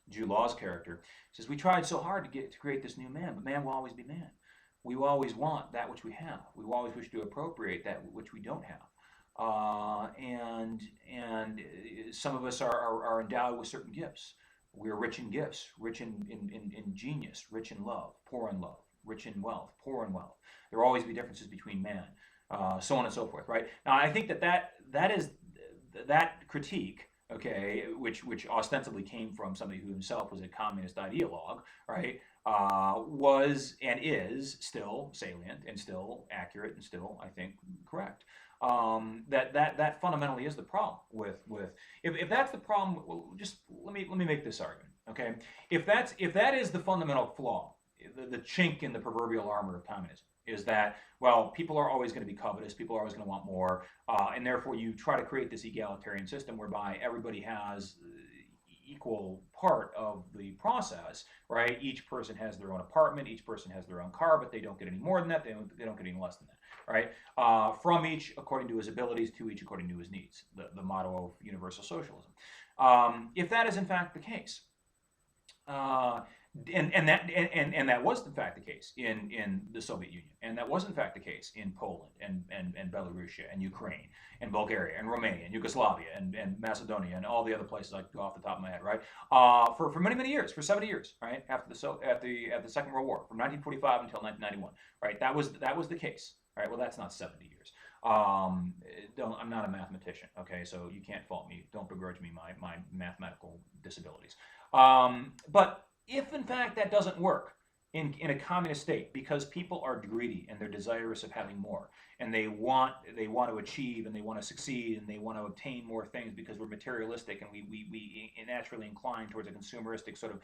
Speaker 2: Jude Law's character. He says, "We tried so hard to create this new man, but man will always be man. We will always want that which we have. We will always wish to appropriate that which we don't have. And some of us are endowed with certain gifts. We are rich in gifts, rich in genius, rich in love, poor in love, rich in wealth, poor in wealth. There will always be differences between man, so on and so forth, right?" Now, I think that critique, okay, which ostensibly came from somebody who himself was a communist ideologue, right, was and is still salient and still accurate and still, I think, correct. That fundamentally is the problem with if that's the problem. Well, just let me make this argument, okay? If that is the fundamental flaw, the chink in the proverbial armor of communism is that, well, people are always going to be covetous, people are always going to want more, and therefore you try to create this egalitarian system whereby everybody has equal part of the process, right? Each person has their own apartment, each person has their own car, but they don't get any more than that, they don't get any less than that, right? From each according to his abilities, to each according to his needs, the motto of universal socialism. If that is in fact the case, and that was in fact the case in the Soviet Union, and that was in fact the case in Poland and Belarus and Ukraine and Bulgaria and Romania and Yugoslavia and Macedonia and all the other places I go off the top of my head, right? For many years, for 70 years, right? After the Second World War, from 1945 until 1991, right? That was the case, right? Well, that's not 70 years. I'm not a mathematician, okay? So you can't fault me. Don't begrudge me my mathematical disabilities. But if in fact that doesn't work in a communist state, because people are greedy and they're desirous of having more, and they want to achieve and they want to succeed and they want to obtain more things because we're materialistic and we naturally incline towards a consumeristic sort of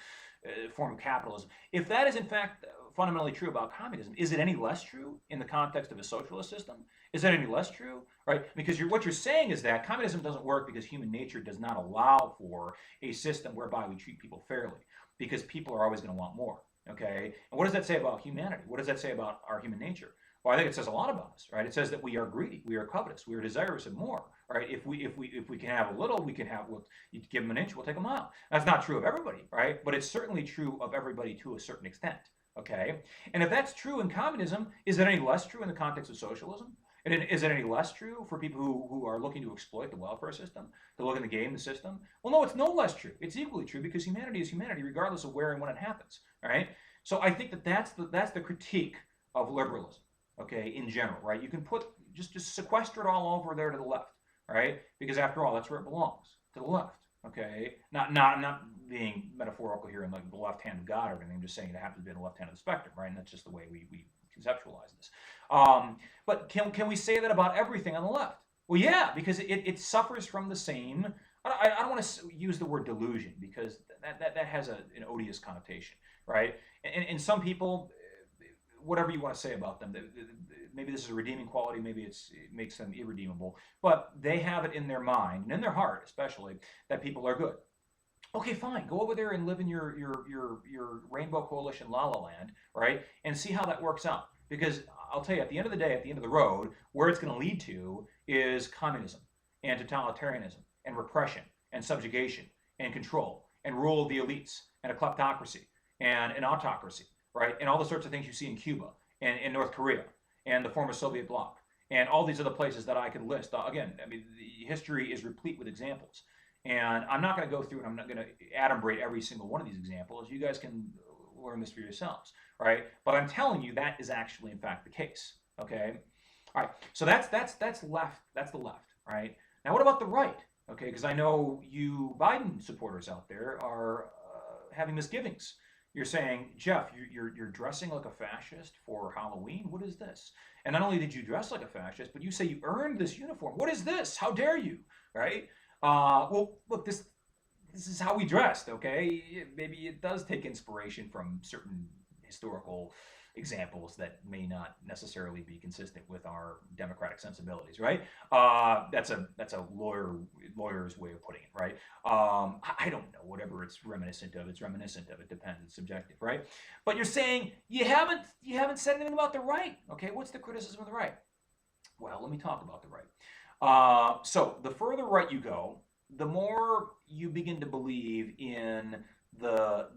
Speaker 2: form of capitalism. If that is in fact fundamentally true about communism, is it any less true in the context of a socialist system? Is that any less true? Right? Because what you're saying is that communism doesn't work because human nature does not allow for a system whereby we treat people fairly, because people are always going to want more. Okay? And what does that say about humanity? What does that say about our human nature? Well, I think it says a lot about us, right? It says that we are greedy, we are covetous, we are desirous of more, right? If we can have a little, we can have. Well, you give them an inch, we'll take a mile. That's not true of everybody, right? But it's certainly true of everybody to a certain extent. Okay, and if that's true in communism, is it any less true in the context of socialism? And is it any less true for people who are looking to exploit the welfare system, to look in the game, the system? Well, no, it's no less true. It's equally true, because humanity is humanity, regardless of where and when it happens. All right. So I think that's the critique of liberalism. Okay, in general, right? You can just sequester it all over there to the left, right? Because after all, that's where it belongs, to the left. Okay, not being metaphorical here in like the left hand of God or anything. I'm just saying it happens to be in the left hand of the spectrum, right? And that's just the way we conceptualize this. But can we say that about everything on the left? Well, yeah, because it suffers from the same. I don't want to use the word delusion, because that has an odious connotation, right? And some people, whatever you want to say about them, maybe this is a redeeming quality, maybe it makes them irredeemable, but they have it in their mind and in their heart, especially, that people are good. Okay, fine. Go over there and live in your Rainbow Coalition La La Land, right? And see how that works out. Because I'll tell you, at the end of the day, at the end of the road, where it's going to lead to is communism and totalitarianism and repression and subjugation and control and rule of the elites and a kleptocracy and an autocracy, right? And all the sorts of things you see in Cuba and in North Korea and the former Soviet bloc and all these other places that I could list. Again, I mean, the history is replete with examples. And I'm not going to go through and I'm not going to adumbrate every single one of these examples. You guys can learn this for yourselves, right? But I'm telling you that is actually, in fact, the case. Okay. All right. So that's left. That's the left, right? Now, what about the right? Okay, because I know you Biden supporters out there are having misgivings. You're saying, Jeff, you're dressing like a fascist for Halloween. What is this? And not only did you dress like a fascist, but you say you earned this uniform. What is this? How dare you? Right? Well, look, this is how we dressed, okay? Maybe it does take inspiration from certain historical examples that may not necessarily be consistent with our democratic sensibilities, right? That's a lawyer's way of putting it, right? I don't know, whatever it's reminiscent of. It's reminiscent of. It depends. It's subjective, right? But you're saying you haven't said anything about the right, okay? What's the criticism of the right? Well, let me talk about the right. So the further right you go, the more you begin to believe in the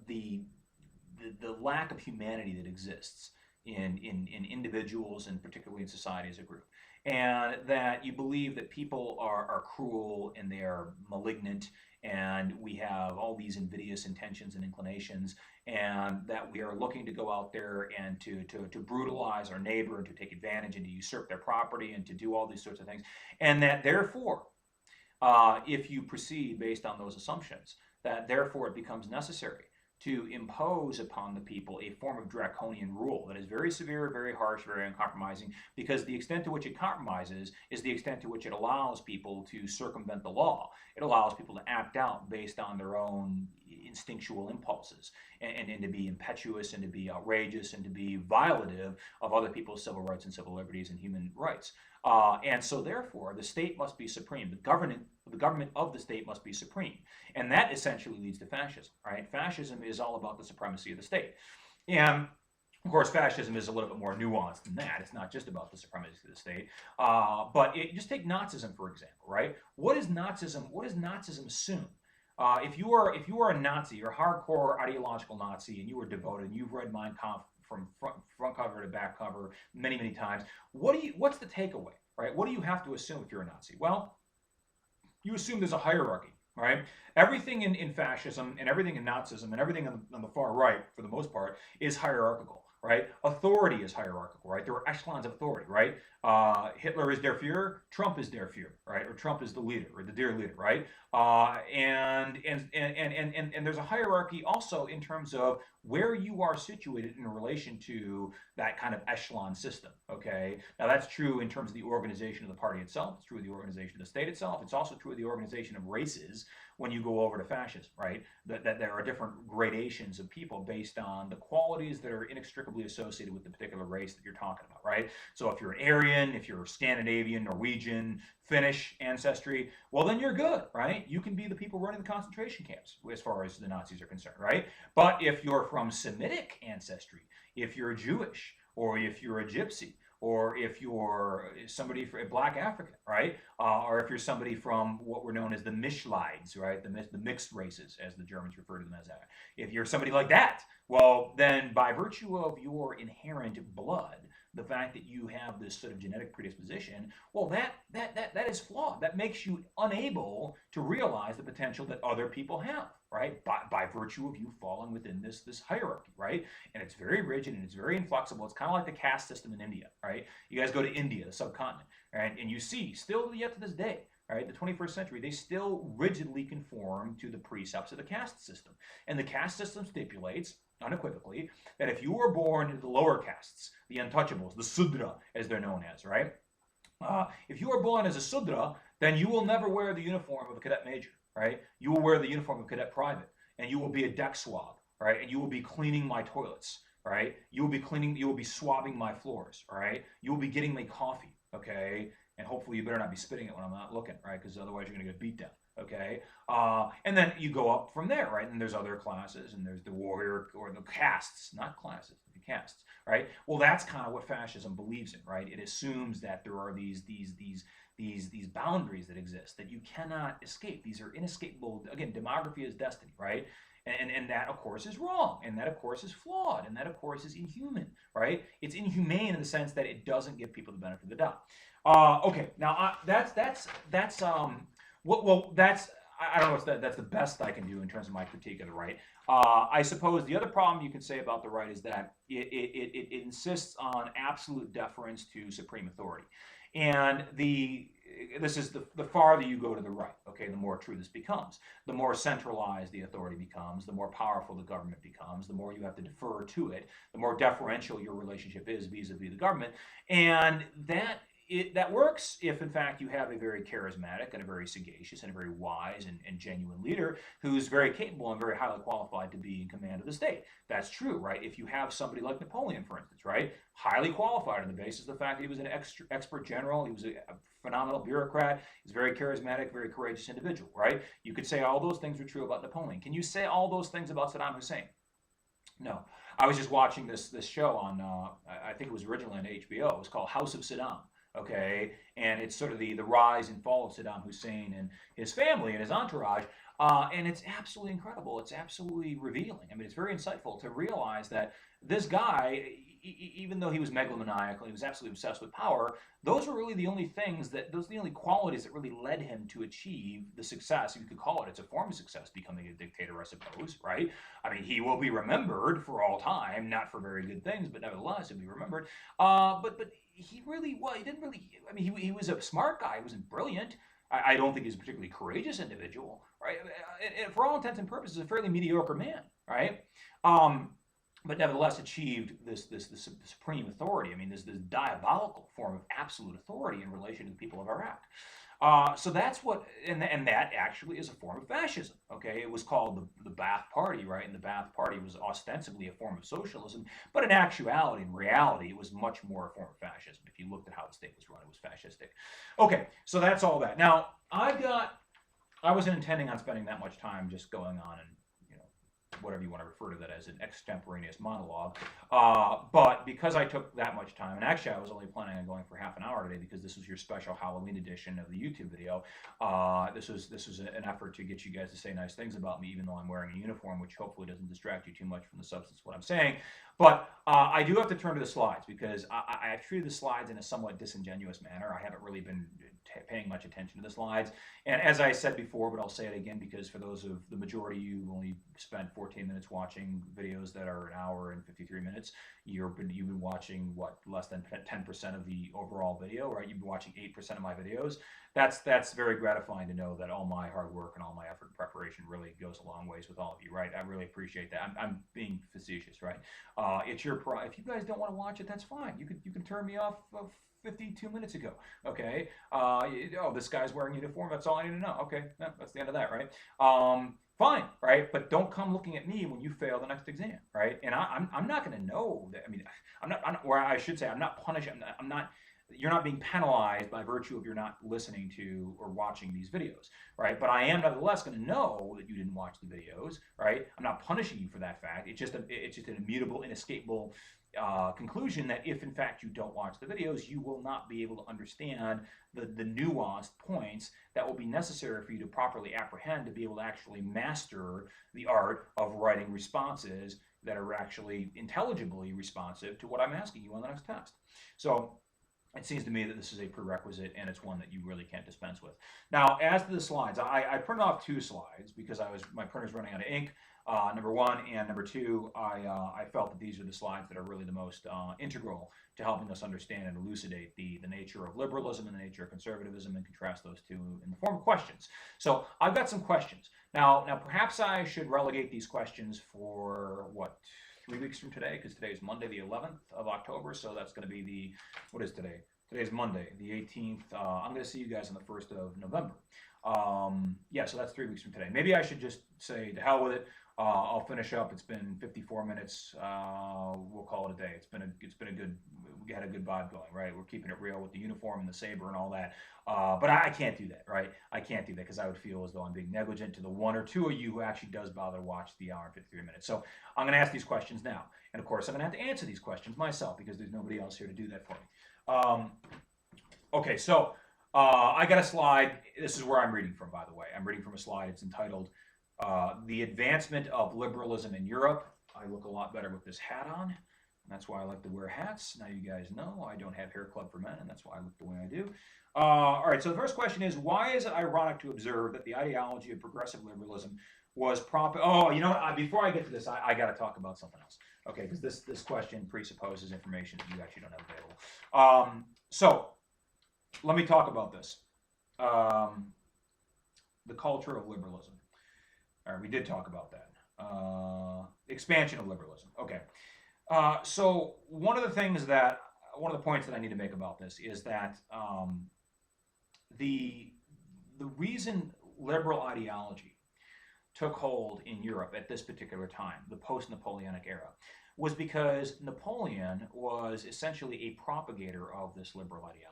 Speaker 2: lack of humanity that exists in individuals and particularly in society as a group, and that you believe that people are cruel and they are malignant, and we have all these invidious intentions and inclinations, and that we are looking to go out there and to brutalize our neighbor and to take advantage and to usurp their property and to do all these sorts of things, and that therefore, if you proceed based on those assumptions, that therefore it becomes necessary to impose upon the people a form of draconian rule that is very severe, very harsh, very uncompromising, because the extent to which it compromises is the extent to which it allows people to circumvent the law. It allows people to act out based on their own instinctual impulses and to be impetuous and to be outrageous and to be violative of other people's civil rights and civil liberties and human rights. And so therefore, the state must be supreme. The government of the state must be supreme. And that essentially leads to fascism, right? Fascism is all about the supremacy of the state. And of course, fascism is a little bit more nuanced than that. It's not just about the supremacy of the state. Just take Nazism, for example, right? What is Nazism? What does Nazism assume? If you are a Nazi, you're a hardcore ideological Nazi, and you are devoted, and you've read Mein Kampf from front cover to back cover many, many times, what's the takeaway, right? What do you have to assume if you're a Nazi? Well, you assume there's a hierarchy, right? Everything in fascism and everything in Nazism and everything on the far right, for the most part, is hierarchical, right? Authority is hierarchical, right? There are echelons of authority, right? Hitler is der Führer, Trump is der Führer, right? Or Trump is the leader, or the dear leader, right? And there's a hierarchy also in terms of where you are situated in relation to that kind of echelon system, okay? Now that's true in terms of the organization of the party itself. It's true of the organization of the state itself. It's also true of the organization of races when you go over to fascism, right? That there are different gradations of people based on the qualities that are inextricably associated with the particular race that you're talking about, right? So if you're an Aryan, if you're Scandinavian, Norwegian, Finnish ancestry, well, then you're good, right? You can be the people running the concentration camps as far as the Nazis are concerned, right? But if you're from Semitic ancestry, if you're Jewish, or if you're a gypsy, or if you're somebody from Black African, right? Or if you're somebody from what were known as the Mischlides, right? The mixed races, as the Germans refer to them as. If you're somebody like that, well, then by virtue of your inherent blood, the fact that you have this sort of genetic predisposition, well, that is flawed. That makes you unable to realize the potential that other people have, right? By virtue of you falling within this hierarchy, right? And it's very rigid and it's very inflexible. It's kind of like the caste system in India, right? You guys go to India, the subcontinent, right? And you see, still yet to this day, right, the 21st century, they still rigidly conform to the precepts of the caste system. And the caste system stipulates unequivocally that if you were born into the lower castes, the untouchables, the Sudra, as they're known as, right? If you are born as a Sudra, then you will never wear the uniform of a cadet major, right? You will wear the uniform of a cadet private, and you will be a deck swab, right? And you will be cleaning my toilets, right? You will be swabbing my floors, all right? You will be getting me coffee, okay? And hopefully you better not be spitting it when I'm not looking, right? Because otherwise you're going to get beat down, okay? And then you go up from there, right? And there's other classes, and there's the warrior, or the castes, not classes, the castes, right? Well, that's kind of what fascism believes in, right? It assumes that there are these boundaries that exist that you cannot escape. These are inescapable. Again, demography is destiny, right? And that, of course, is wrong. And that, of course, is flawed. And that, of course, is inhuman, right? It's inhumane in the sense that it doesn't give people the benefit of the doubt. Okay, now that's I don't know if that's the best I can do in terms of my critique of the right. I suppose the other problem you can say about the right is that it insists on absolute deference to supreme authority. And this is the farther you go to the right, okay, the more true this becomes. The more centralized the authority becomes, the more powerful the government becomes, the more you have to defer to it, the more deferential your relationship is vis-a-vis the government. And that works if, in fact, you have a very charismatic and a very sagacious and a very wise and genuine leader who's very capable and very highly qualified to be in command of the state. That's true, right? If you have somebody like Napoleon, for instance, right? Highly qualified on the basis of the fact that he was an expert general, he was a phenomenal bureaucrat, he's a very charismatic, very courageous individual, right? You could say all those things are true about Napoleon. Can you say all those things about Saddam Hussein? No. I was just watching this show on, I think it was originally on HBO. It was called House of Saddam. Okay, and it's sort of the rise and fall of Saddam Hussein and his family and his entourage, and it's absolutely incredible. It's absolutely revealing. I mean, it's very insightful to realize that this guy, even though he was megalomaniacal, he was absolutely obsessed with power, those were really the only those are the only qualities that really led him to achieve the success, if you could call it. It's a form of success, becoming a dictator, I suppose, right? I mean, he will be remembered for all time, not for very good things, but nevertheless, he'll be remembered. But he really, well, he didn't really, I mean, he was a smart guy. He wasn't brilliant. I don't think he's a particularly courageous individual, right? And for all intents and purposes, a fairly mediocre man, right? But nevertheless achieved this supreme authority. I mean, this diabolical form of absolute authority in relation to the people of Iraq. So that's what, and that actually is a form of fascism. Okay, it was called the Ba'ath Party, right? And the Ba'ath Party was ostensibly a form of socialism, but in actuality, in reality, it was much more a form of fascism. If you looked at how the state was run, it was fascistic. Okay, so that's all that. Now, I wasn't intending on spending that much time just going on and whatever you want to refer to that as, an extemporaneous monologue. But because I took that much time, and actually I was only planning on going for half an hour today because this was your special Halloween edition of the YouTube video. This was an effort to get you guys to say nice things about me, even though I'm wearing a uniform, which hopefully doesn't distract you too much from the substance of what I'm saying. But I do have to turn to the slides because I've treated the slides in a somewhat disingenuous manner. I haven't really been paying much attention to the slides. And as I said before, but I'll say it again because for those of the majority, you only spent 14 minutes watching videos that are an hour and 53 minutes. You've been watching what, less than 10% of the overall video, right? You've been watching 8% of my videos. That's very gratifying to know that all my hard work and all my effort and preparation really goes a long ways with all of you, right? I really appreciate that. I'm being facetious, right? It's your if you guys don't want to watch it, that's fine. You can turn me off 52 minutes ago. Okay. Oh, this guy's wearing uniform. That's all I need to know. Okay, that's the end of that, right? Fine, right? But don't come looking at me when you fail the next exam, right? And I'm not going to know that. I mean, I'm not, or I should say, I'm not punished. I'm not. You're not being penalized by virtue of you're not listening to or watching these videos, right? But I am nevertheless going to know that you didn't watch the videos, right? I'm not punishing you for that fact. It's just an immutable, inescapable conclusion that if in fact you don't watch the videos, you will not be able to understand the nuanced points that will be necessary for you to properly apprehend to be able to actually master the art of writing responses that are actually intelligibly responsive to what I'm asking you on the next test. So it seems to me that this is a prerequisite, and it's one that you really can't dispense with. Now, as to the slides, I printed off 2 slides because my printer's running out of ink. Number 1, and number 2, I felt that these are the slides that are really the most integral to helping us understand and elucidate the nature of liberalism and the nature of conservatism, and contrast those two in the form of questions. So I've got some questions. Now perhaps I should relegate these questions for what, 3 weeks from today, because today is Monday, the 11th of October, so that's going to be what is today? Today's Monday, the 18th. I'm going to see you guys on the 1st of November. Yeah, so that's 3 weeks from today. Maybe I should just say to hell with it. I'll finish up. It's been 54 minutes. We'll call it a day. It's been a good. We had a good vibe going, right? We're keeping it real with the uniform and the saber and all that. But I can't do that, right? I can't do that because I would feel as though I'm being negligent to the 1 or 2 of you who actually does bother to watch the hour and 53 minutes. So I'm going to ask these questions now, and of course I'm going to have to answer these questions myself because there's nobody else here to do that for me. Okay, so I got a slide. This is where I'm reading from, by the way. I'm reading from a slide. It's entitled The Advancement of Liberalism in Europe. I look a lot better with this hat on. And that's why I like to wear hats. Now you guys know I don't have hair club for men, and that's why I look the way I do. All right, so the first question is, why is it ironic to observe that the ideology of progressive liberalism was oh, you know what? Before I get to this, I got to talk about something else. Okay, because this question presupposes information that you actually don't have available. So let me talk about this. The culture of liberalism. All right, we did talk about that. Expansion of liberalism. Okay. So one of the points that I need to make about this is that the reason liberal ideology took hold in Europe at this particular time, the post-Napoleonic era, was because Napoleon was essentially a propagator of this liberal ideology.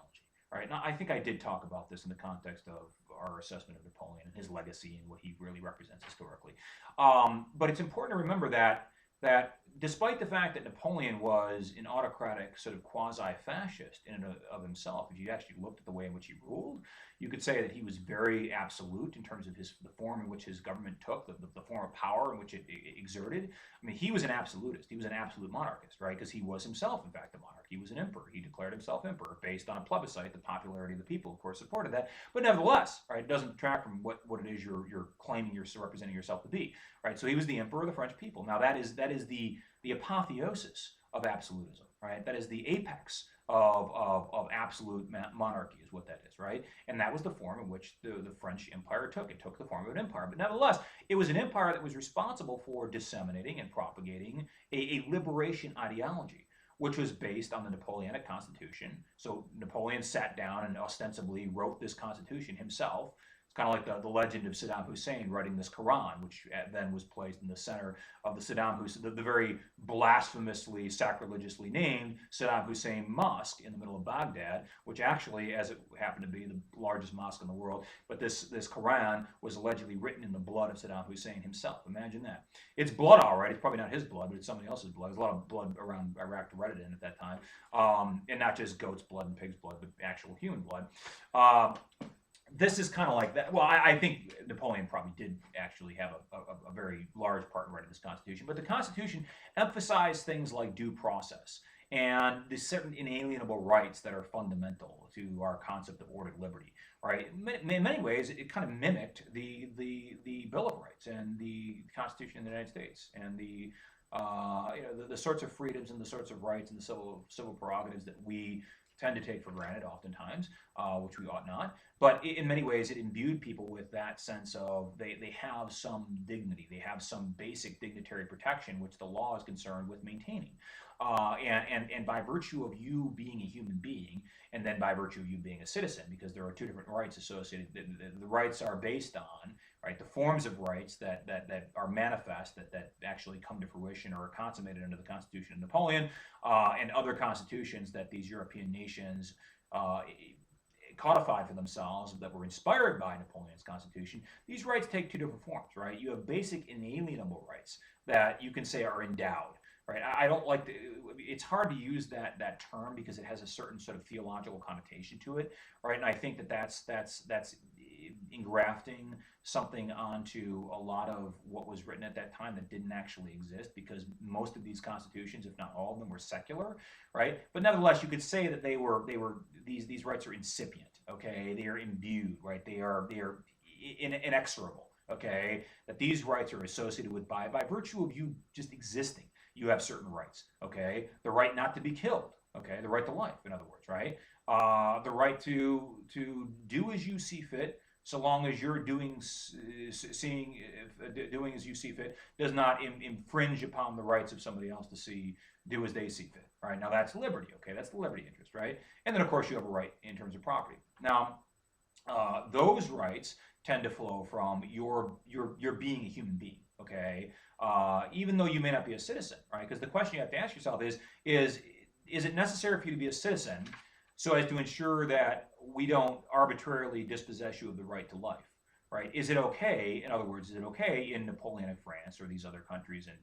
Speaker 2: Right? Now, I think I did talk about this in the context of our assessment of Napoleon and his legacy and what he really represents historically. But it's important to remember that despite the fact that Napoleon was an autocratic sort of quasi-fascist in and of himself, if you actually looked at the way in which he ruled, you could say that he was very absolute in terms of the form in which his government took, the form of power in which it exerted. I mean, he was an absolutist. He was an absolute monarchist, right? Because he was himself, in fact, a monarch. He was an emperor. He declared himself emperor based on a plebiscite. The popularity of the people, of course, supported that. But nevertheless, right, it doesn't detract from what it is you're claiming you're representing yourself to be, right? So he was the emperor of the French people. Now that is the apotheosis of absolutism, right? That is the apex of absolute monarchy is what that is, right? And that was the form in which the French Empire took. It took the form of an empire. But nevertheless, it was an empire that was responsible for disseminating and propagating a liberation ideology, which was based on the Napoleonic Constitution. So Napoleon sat down and ostensibly wrote this Constitution himself. It's kind of like the legend of Saddam Hussein writing this Quran, which then was placed in the center of the Saddam Hussein, the very blasphemously, sacrilegiously named Saddam Hussein Mosque in the middle of Baghdad, which actually, as it happened to be, the largest mosque in the world. But this Quran was allegedly written in the blood of Saddam Hussein himself. Imagine that. It's blood, all right. It's probably not his blood, but it's somebody else's blood. There's a lot of blood around Iraq to write it in at that time, and not just goat's blood and pig's blood, but actual human blood. This is kind of like that. Well, I think Napoleon probably did actually have a very large part in writing this Constitution. But the Constitution emphasized things like due process and the certain inalienable rights that are fundamental to our concept of ordered liberty, right? In many ways, it kind of mimicked the Bill of Rights and the Constitution of the United States and the sorts of freedoms and the sorts of rights and the civil prerogatives that we tend to take for granted oftentimes, which we ought not. But in many ways, it imbued people with that sense of they have some dignity, they have some basic dignitary protection, which the law is concerned with maintaining. And by virtue of you being a human being, and then by virtue of you being a citizen, because there are two different rights associated. The rights are based on, right, the forms of rights that are manifest, that actually come to fruition or are consummated under the Constitution of Napoleon, and other constitutions that these European nations codified for themselves that were inspired by Napoleon's Constitution. These rights take two different forms, right? You have basic inalienable rights that you can say are endowed, right? I don't like it's hard to use that term because it has a certain sort of theological connotation to it, right? And I think that's engrafting something onto a lot of what was written at that time that didn't actually exist, because most of these constitutions, if not all of them, were secular, right? But nevertheless, you could say that these rights are incipient, okay? They are imbued, right? They are inexorable, okay? That these rights are associated with by virtue of you just existing. You have certain rights, okay? The right not to be killed, okay? The right to life, in other words, right? The right to do as you see fit, so long as you're doing as you see fit does not infringe upon the rights of somebody else to do as they see fit, right? Now that's liberty, okay? That's the liberty interest, right? And then of course you have a right in terms of property. Now, those rights tend to flow from your being a human being, okay? Even though you may not be a citizen, right? Because the question you have to ask yourself is it necessary for you to be a citizen so as to ensure that we don't arbitrarily dispossess you of the right to life, right? Is it okay, in other words, is it okay in Napoleonic France or these other countries in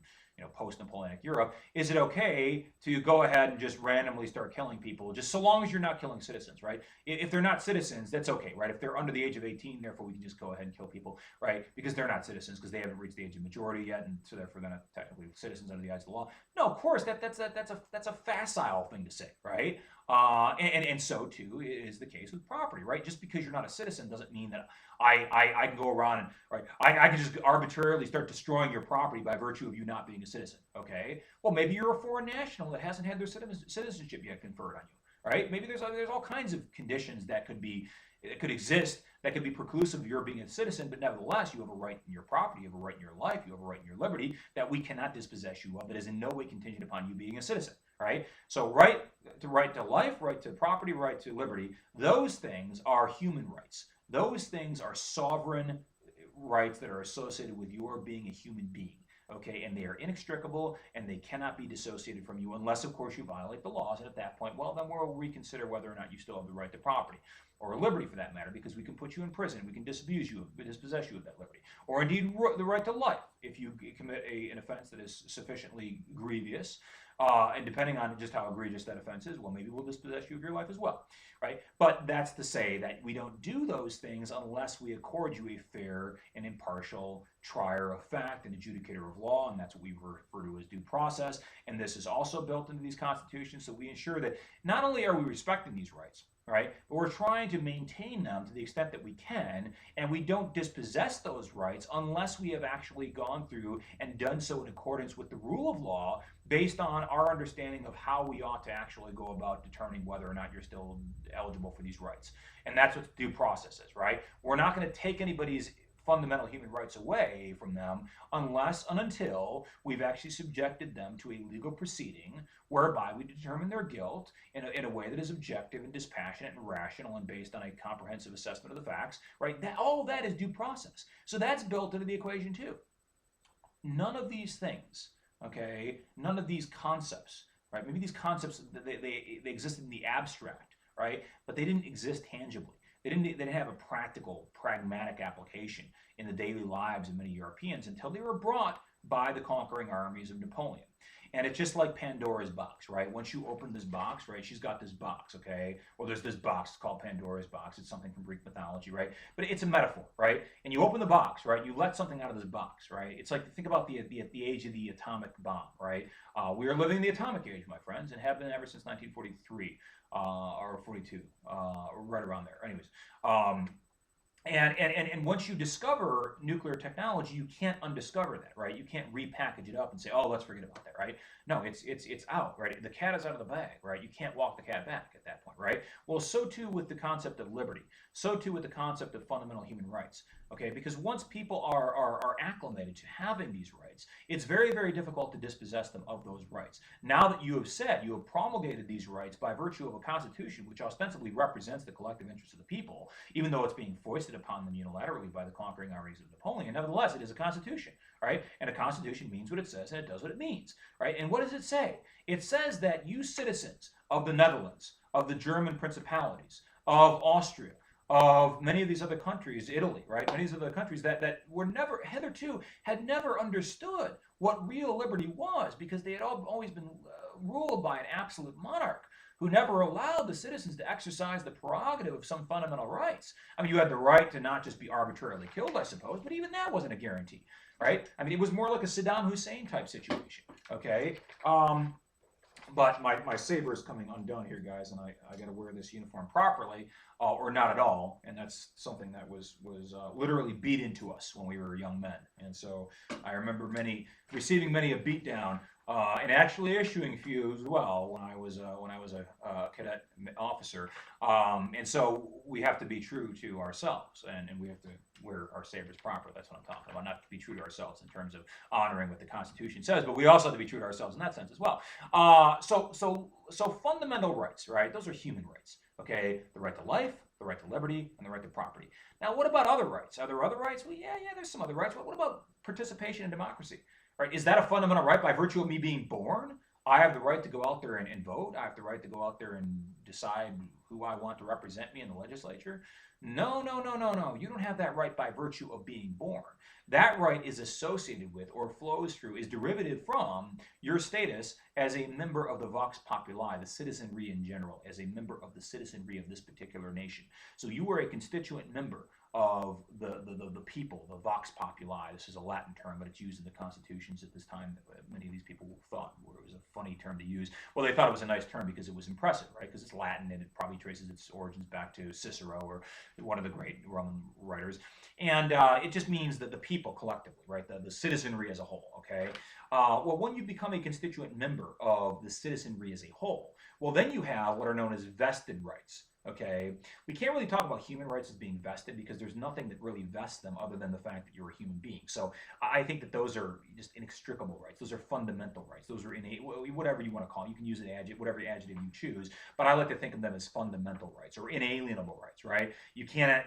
Speaker 2: post-Napoleonic Europe, is it okay to go ahead and just randomly start killing people, just so long as you're not killing citizens, right? If they're not citizens, that's okay, right? If they're under the age of 18, therefore we can just go ahead and kill people, right? Because they're not citizens, because they haven't reached the age of majority yet, and so therefore they're not technically citizens under the eyes of the law. No, of course, that's a facile thing to say, right? And so too is the case with property, right? Just because you're not a citizen doesn't mean that I can go around and, right, I can just arbitrarily start destroying your property by virtue of you not being a citizen, okay? Well, maybe you're a foreign national that hasn't had their citizenship yet conferred on you, right? Maybe there's all kinds of conditions that could exist that could be preclusive of your being a citizen, but nevertheless, you have a right in your property, you have a right in your life, you have a right in your liberty that we cannot dispossess you of, that is in no way contingent upon you being a citizen, right? So right to life, right to property, right to liberty, those things are human rights. Those things are sovereign rights that are associated with your being a human being, okay? And they are inextricable, and they cannot be dissociated from you unless, of course, you violate the laws. And at that point, well, then we'll reconsider whether or not you still have the right to property, or liberty for that matter, because we can put you in prison, we can dispossess you of that liberty, or indeed the right to life if you commit an offense that is sufficiently grievous. And depending on just how egregious that offense is, well, maybe we'll dispossess you of your life as well, right? But that's to say that we don't do those things unless we accord you a fair and impartial trier of fact and adjudicator of law, and that's what we refer to as due process. And this is also built into these constitutions, so we ensure that not only are we respecting these rights, right, but we're trying to maintain them to the extent that we can, and we don't dispossess those rights unless we have actually gone through and done so in accordance with the rule of law based on our understanding of how we ought to actually go about determining whether or not you're still eligible for these rights. And that's what due process is, right? We're not going to take anybody's fundamental human rights away from them unless and until we've actually subjected them to a legal proceeding whereby we determine their guilt in a way that is objective and dispassionate and rational and based on a comprehensive assessment of the facts, right? All of that is due process. So that's built into the equation too. None of these things, okay, none of these concepts, right? Maybe these concepts, they existed in the abstract, right? But they didn't exist tangibly. They didn't have a practical, pragmatic application in the daily lives of many Europeans until they were brought by the conquering armies of Napoleon. And it's just like Pandora's box, right? Once you open this box, right, she's got this box, okay? Well, there's this box called Pandora's box. It's something from Greek mythology, right? But it's a metaphor, right? And you open the box, right? You let something out of this box, right? It's like, think about the age of the atomic bomb, right? We are living the atomic age, my friends, and have been ever since 1943 or 42, right around there. Anyways, and once you discover nuclear technology, you can't undiscover that, right? You can't repackage it up and say, oh, let's forget about that, right? No, it's out, right? The cat is out of the bag, right? You can't walk the cat back at that point, right? Well, so too with the concept of liberty. So too with the concept of fundamental human rights, okay? Because once people are acclimated to having these rights, it's very, very difficult to dispossess them of those rights. Now that you have promulgated these rights by virtue of a constitution which ostensibly represents the collective interests of the people, even though it's being foisted upon them unilaterally by the conquering armies of Napoleon, nevertheless, it is a constitution, right? And a constitution means what it says and it does what it means, right? And what does it say? It says that you citizens of the Netherlands, of the German principalities, of Austria, of many of these other countries, Italy, right? Many of these other countries that were never, hitherto, had never understood what real liberty was because they had always been ruled by an absolute monarch who never allowed the citizens to exercise the prerogative of some fundamental rights. I mean, you had the right to not just be arbitrarily killed, I suppose, but even that wasn't a guarantee, right? I mean, it was more like a Saddam Hussein type situation, okay? But my saber is coming undone here, guys, and I got to wear this uniform properly, or not at all. And that's something that was literally beat into us when we were young men. And so I remember receiving many a beatdown, and actually issuing a few as well when I was a cadet officer. And so we have to be true to ourselves, and we have to wear our sabers properly. That's what I'm talking about. Not to be true to ourselves in terms of honoring what the Constitution says, but we also have to be true to ourselves in that sense as well. So fundamental rights, right? Those are human rights. Okay, the right to life, the right to liberty, and the right to property. Now, what about other rights? Are there other rights? Well, yeah, there's some other rights. What about participation in democracy? Right? Is that a fundamental right by virtue of me being born? I have the right to go out there and vote. I have the right to go out there and decide who I want to represent me in the legislature. No. You don't have that right by virtue of being born. That right is associated with or flows through, is derivative from your status as a member of the Vox Populi, the citizenry in general, as a member of the citizenry of this particular nation. So you are a constituent member of the people, the Vox Populi. This is a Latin term, but it's used in the constitutions at this time. Many of these people thought it was a funny term to use. Well, they thought it was a nice term because it was impressive, right? Because it's Latin and it probably traces its origins back to Cicero or one of the great Roman writers. And it just means that the people collectively, right? The citizenry as a whole, okay? Well, when you become a constituent member of the citizenry as a whole, well, then you have what are known as vested rights. Okay, we can't really talk about human rights as being vested because there's nothing that really vests them other than the fact that you're a human being. So I think that those are just inextricable rights. Those are fundamental rights. Those are innate, whatever you want to call them. You can use an adjective, whatever adjective you choose. But I like to think of them as fundamental rights or inalienable rights. Right? You cannot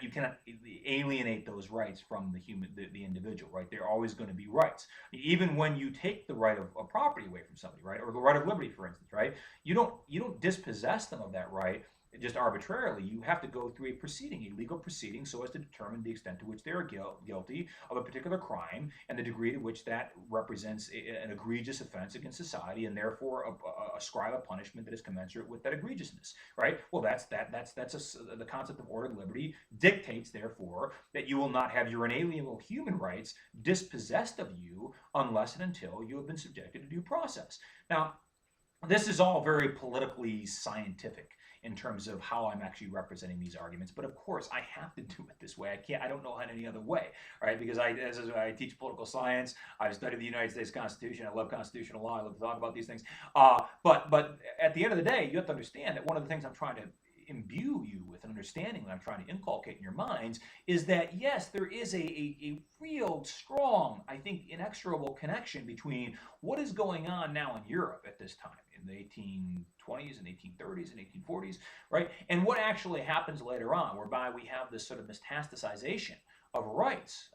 Speaker 2: alienate those rights from the individual. Right? They're always going to be rights. Even when you take the right of property away from somebody, right, or the right of liberty, for instance, right, you don't dispossess them of that right just arbitrarily. You have to go through a legal proceeding, so as to determine the extent to which they are guilty of a particular crime and the degree to which that represents an egregious offense against society, and therefore ascribe a punishment that is commensurate with that egregiousness. Right? Well, the concept of ordered liberty dictates, therefore, that you will not have your inalienable human rights dispossessed of you unless and until you have been subjected to due process. Now, this is all very politically scientific in terms of how I'm actually representing these arguments. But of course, I have to do it this way. I don't know any other way, right? Because I teach political science. I've studied the United States Constitution. I love constitutional law. I love to talk about these things. But at the end of the day, you have to understand that one of the things I'm trying to imbue you with an understanding that I'm trying to inculcate in your minds is that, yes, there is a real strong, I think, inexorable connection between what is going on now in Europe at this time, in the 1820s and 1830s and 1840s, right? And what actually happens later on, whereby we have this sort of metastasization of rights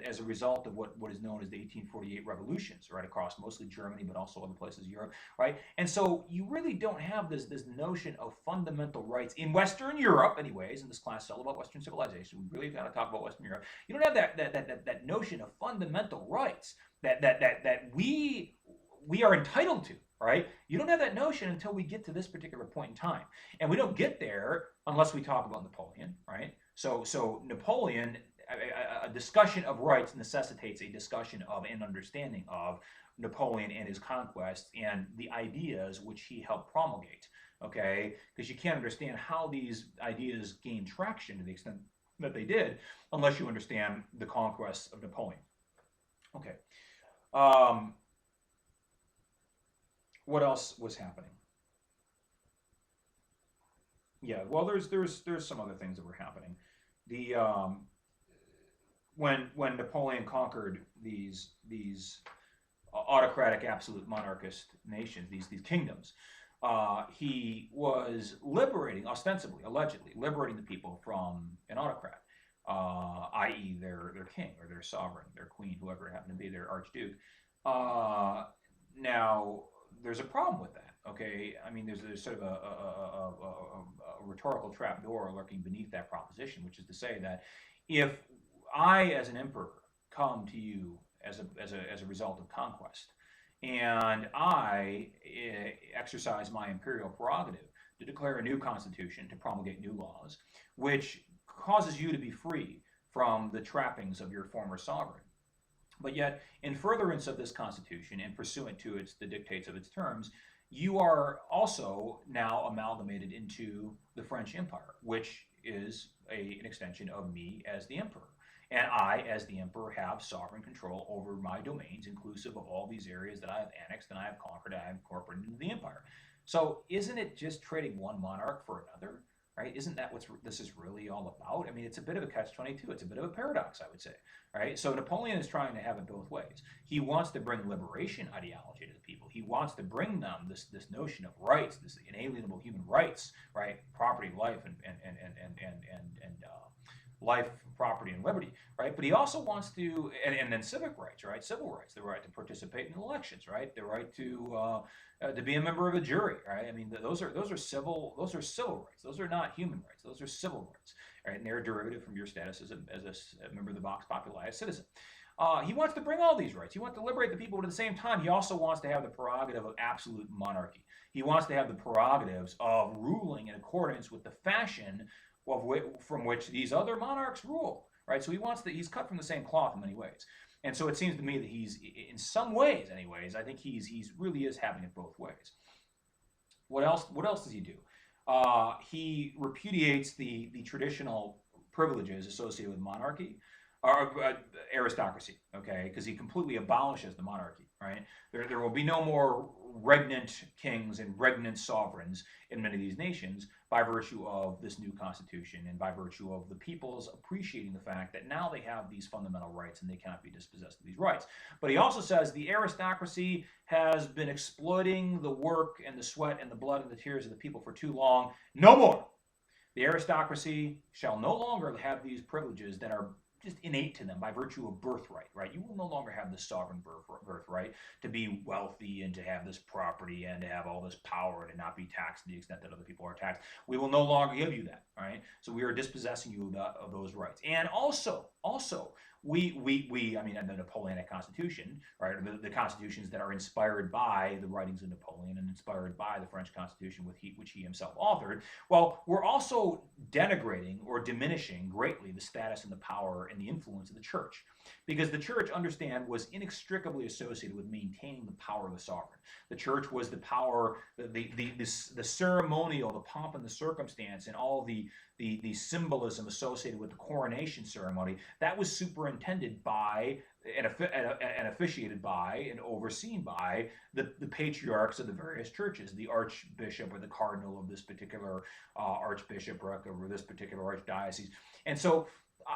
Speaker 2: as a result of what is known as the 1848 revolutions, right, across mostly Germany, but also other places in Europe, right? And so you really don't have this notion of fundamental rights in Western Europe, anyways, in this class is all about Western civilization. We really got to talk about Western Europe. You don't have that notion of fundamental rights that we we are entitled to, right? You don't have that notion until we get to this particular point in time. And we don't get there unless we talk about Napoleon, right? So Napoleon, a discussion of rights necessitates a discussion of and understanding of Napoleon and his conquests and the ideas which he helped promulgate, okay? Because you can't understand how these ideas gained traction to the extent that they did unless you understand the conquests of Napoleon. Okay. What else was happening? Yeah, well, there's some other things that were happening. The when Napoleon conquered these autocratic, absolute monarchist nations, these kingdoms, he was liberating, ostensibly, allegedly, liberating the people from an autocrat, i.e., their king or their sovereign, their queen, whoever it happened to be, their archduke. Now, there's a problem with that. Okay, I mean, there's sort of a rhetorical trapdoor lurking beneath that proposition, which is to say that if I, as an emperor, come to you as a result of conquest, and I exercise my imperial prerogative to declare a new constitution, to promulgate new laws, which causes you to be free from the trappings of your former sovereign. But yet, in furtherance of this constitution and pursuant to the dictates of its terms, you are also now amalgamated into the French Empire, which is an extension of me as the emperor. And I, as the emperor, have sovereign control over my domains, inclusive of all these areas that I have annexed and I have conquered, I have incorporated into the empire. So isn't it just trading one monarch for another? Right? Isn't that what this is really all about? I mean, it's a bit of a catch-22. It's a bit of a paradox, I would say. Right? So Napoleon is trying to have it both ways. He wants to bring liberation ideology to the people. He wants to bring them this notion of rights, this inalienable human rights, right? Property, life, and life, property, and liberty, right? But he also wants to, and then civic rights, right? Civil rights, the right to participate in elections, right? The right to be a member of a jury, right? I mean, those are civil rights. Those are not human rights. Those are civil rights, right? And they're a derivative from your status as a member of the Vox Populi, a citizen. He wants to bring all these rights. He wants to liberate the people, but at the same time, he also wants to have the prerogative of absolute monarchy. He wants to have the prerogatives of ruling in accordance with the fashion from which these other monarchs rule, right? So he's cut from the same cloth in many ways. And so it seems to me that he's, in some ways anyways, I think he's really is having it both ways. What else does he do? He repudiates the traditional privileges associated with monarchy, or aristocracy, okay? Because he completely abolishes the monarchy, right? There will be no more regnant kings and regnant sovereigns in many of these nations by virtue of this new constitution and by virtue of the people's appreciating the fact that now they have these fundamental rights and they cannot be dispossessed of these rights. But he also says the aristocracy has been exploiting the work and the sweat and the blood and the tears of the people for too long. No more. The aristocracy shall no longer have these privileges that are just innate to them by virtue of birthright, right? You will no longer have this sovereign birthright to be wealthy and to have this property and to have all this power and to not be taxed to the extent that other people are taxed. We will no longer give you that, right? So we are dispossessing you of those rights. And also, I mean, and the Napoleonic Constitution, right? The constitutions that are inspired by the writings of Napoleon and inspired by the French Constitution, which he himself authored. Well, we're also denigrating or diminishing greatly the status and the power and the influence of the church, because the church, understand, was inextricably associated with maintaining the power of the sovereign. The church was the power, the ceremonial, the pomp and the circumstance, and all the symbolism associated with the coronation ceremony that was superintended by and officiated by and overseen by the patriarchs of the various churches, the archbishop or the cardinal of this particular archbishopric or this particular archdiocese. And so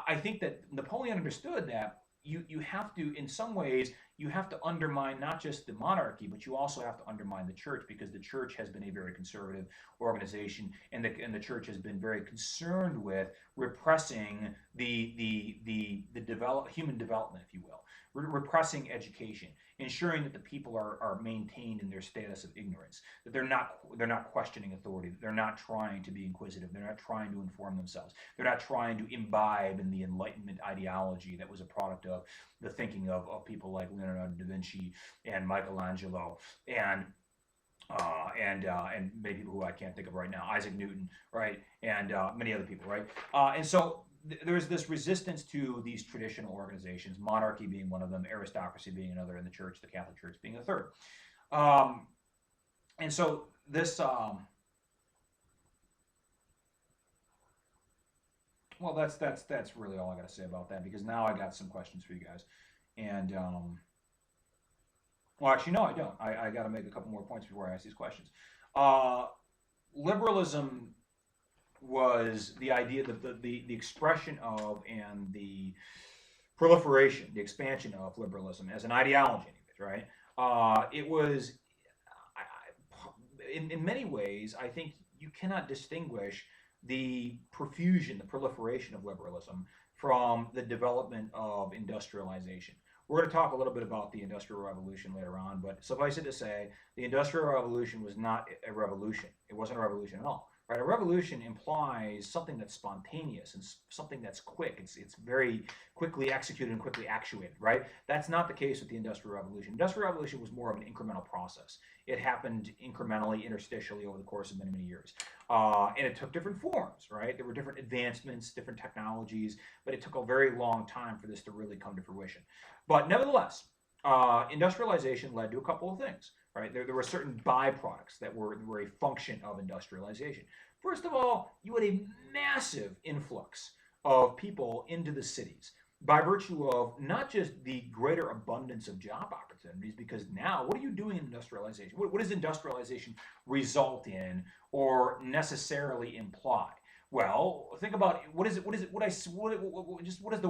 Speaker 2: I think that Napoleon understood that you have to, in some ways, you have to undermine not just the monarchy, but you also have to undermine the church, because the church has been a very conservative organization, and the church has been very concerned with repressing the human development, if you will, repressing education, ensuring that the people are maintained in their status of ignorance, that they're not questioning authority, that they're not trying to be inquisitive, they're not trying to inform themselves, they're not trying to imbibe in the Enlightenment ideology that was a product of the thinking of people like Leonardo da Vinci and Michelangelo and maybe who I can't think of right now, Isaac Newton, right, and many other people, right, and so there's this resistance to these traditional organizations, monarchy being one of them, aristocracy being another, and the church, the Catholic Church, being a third. And so this, well, that's really all I got to say about that, because now I got some questions for you guys, and well, actually, no, I don't. I got to make a couple more points before I ask these questions. Liberalism was the idea, the expression of, and the proliferation, the expansion of liberalism as an ideology, right? It was, in many ways, I think you cannot distinguish the profusion, the proliferation of liberalism from the development of industrialization. We're going to talk a little bit about the Industrial Revolution later on, but suffice it to say, the Industrial Revolution was not a revolution. It wasn't a revolution at all. Right? A revolution implies something that's spontaneous and something that's quick. It's very quickly executed and quickly actuated, right? That's not the case with the Industrial Revolution. Industrial Revolution was more of an incremental process. It happened incrementally, interstitially over the course of many, many years. And it took different forms, right? There were different advancements, different technologies, but it took a very long time for this to really come to fruition. But nevertheless, industrialization led to a couple of things. Right? There were certain byproducts that were a function of industrialization. First of all, you had a massive influx of people into the cities by virtue of not just the greater abundance of job opportunities, because now, what are you doing in industrialization? What does industrialization result in or necessarily imply? Well, think about what is the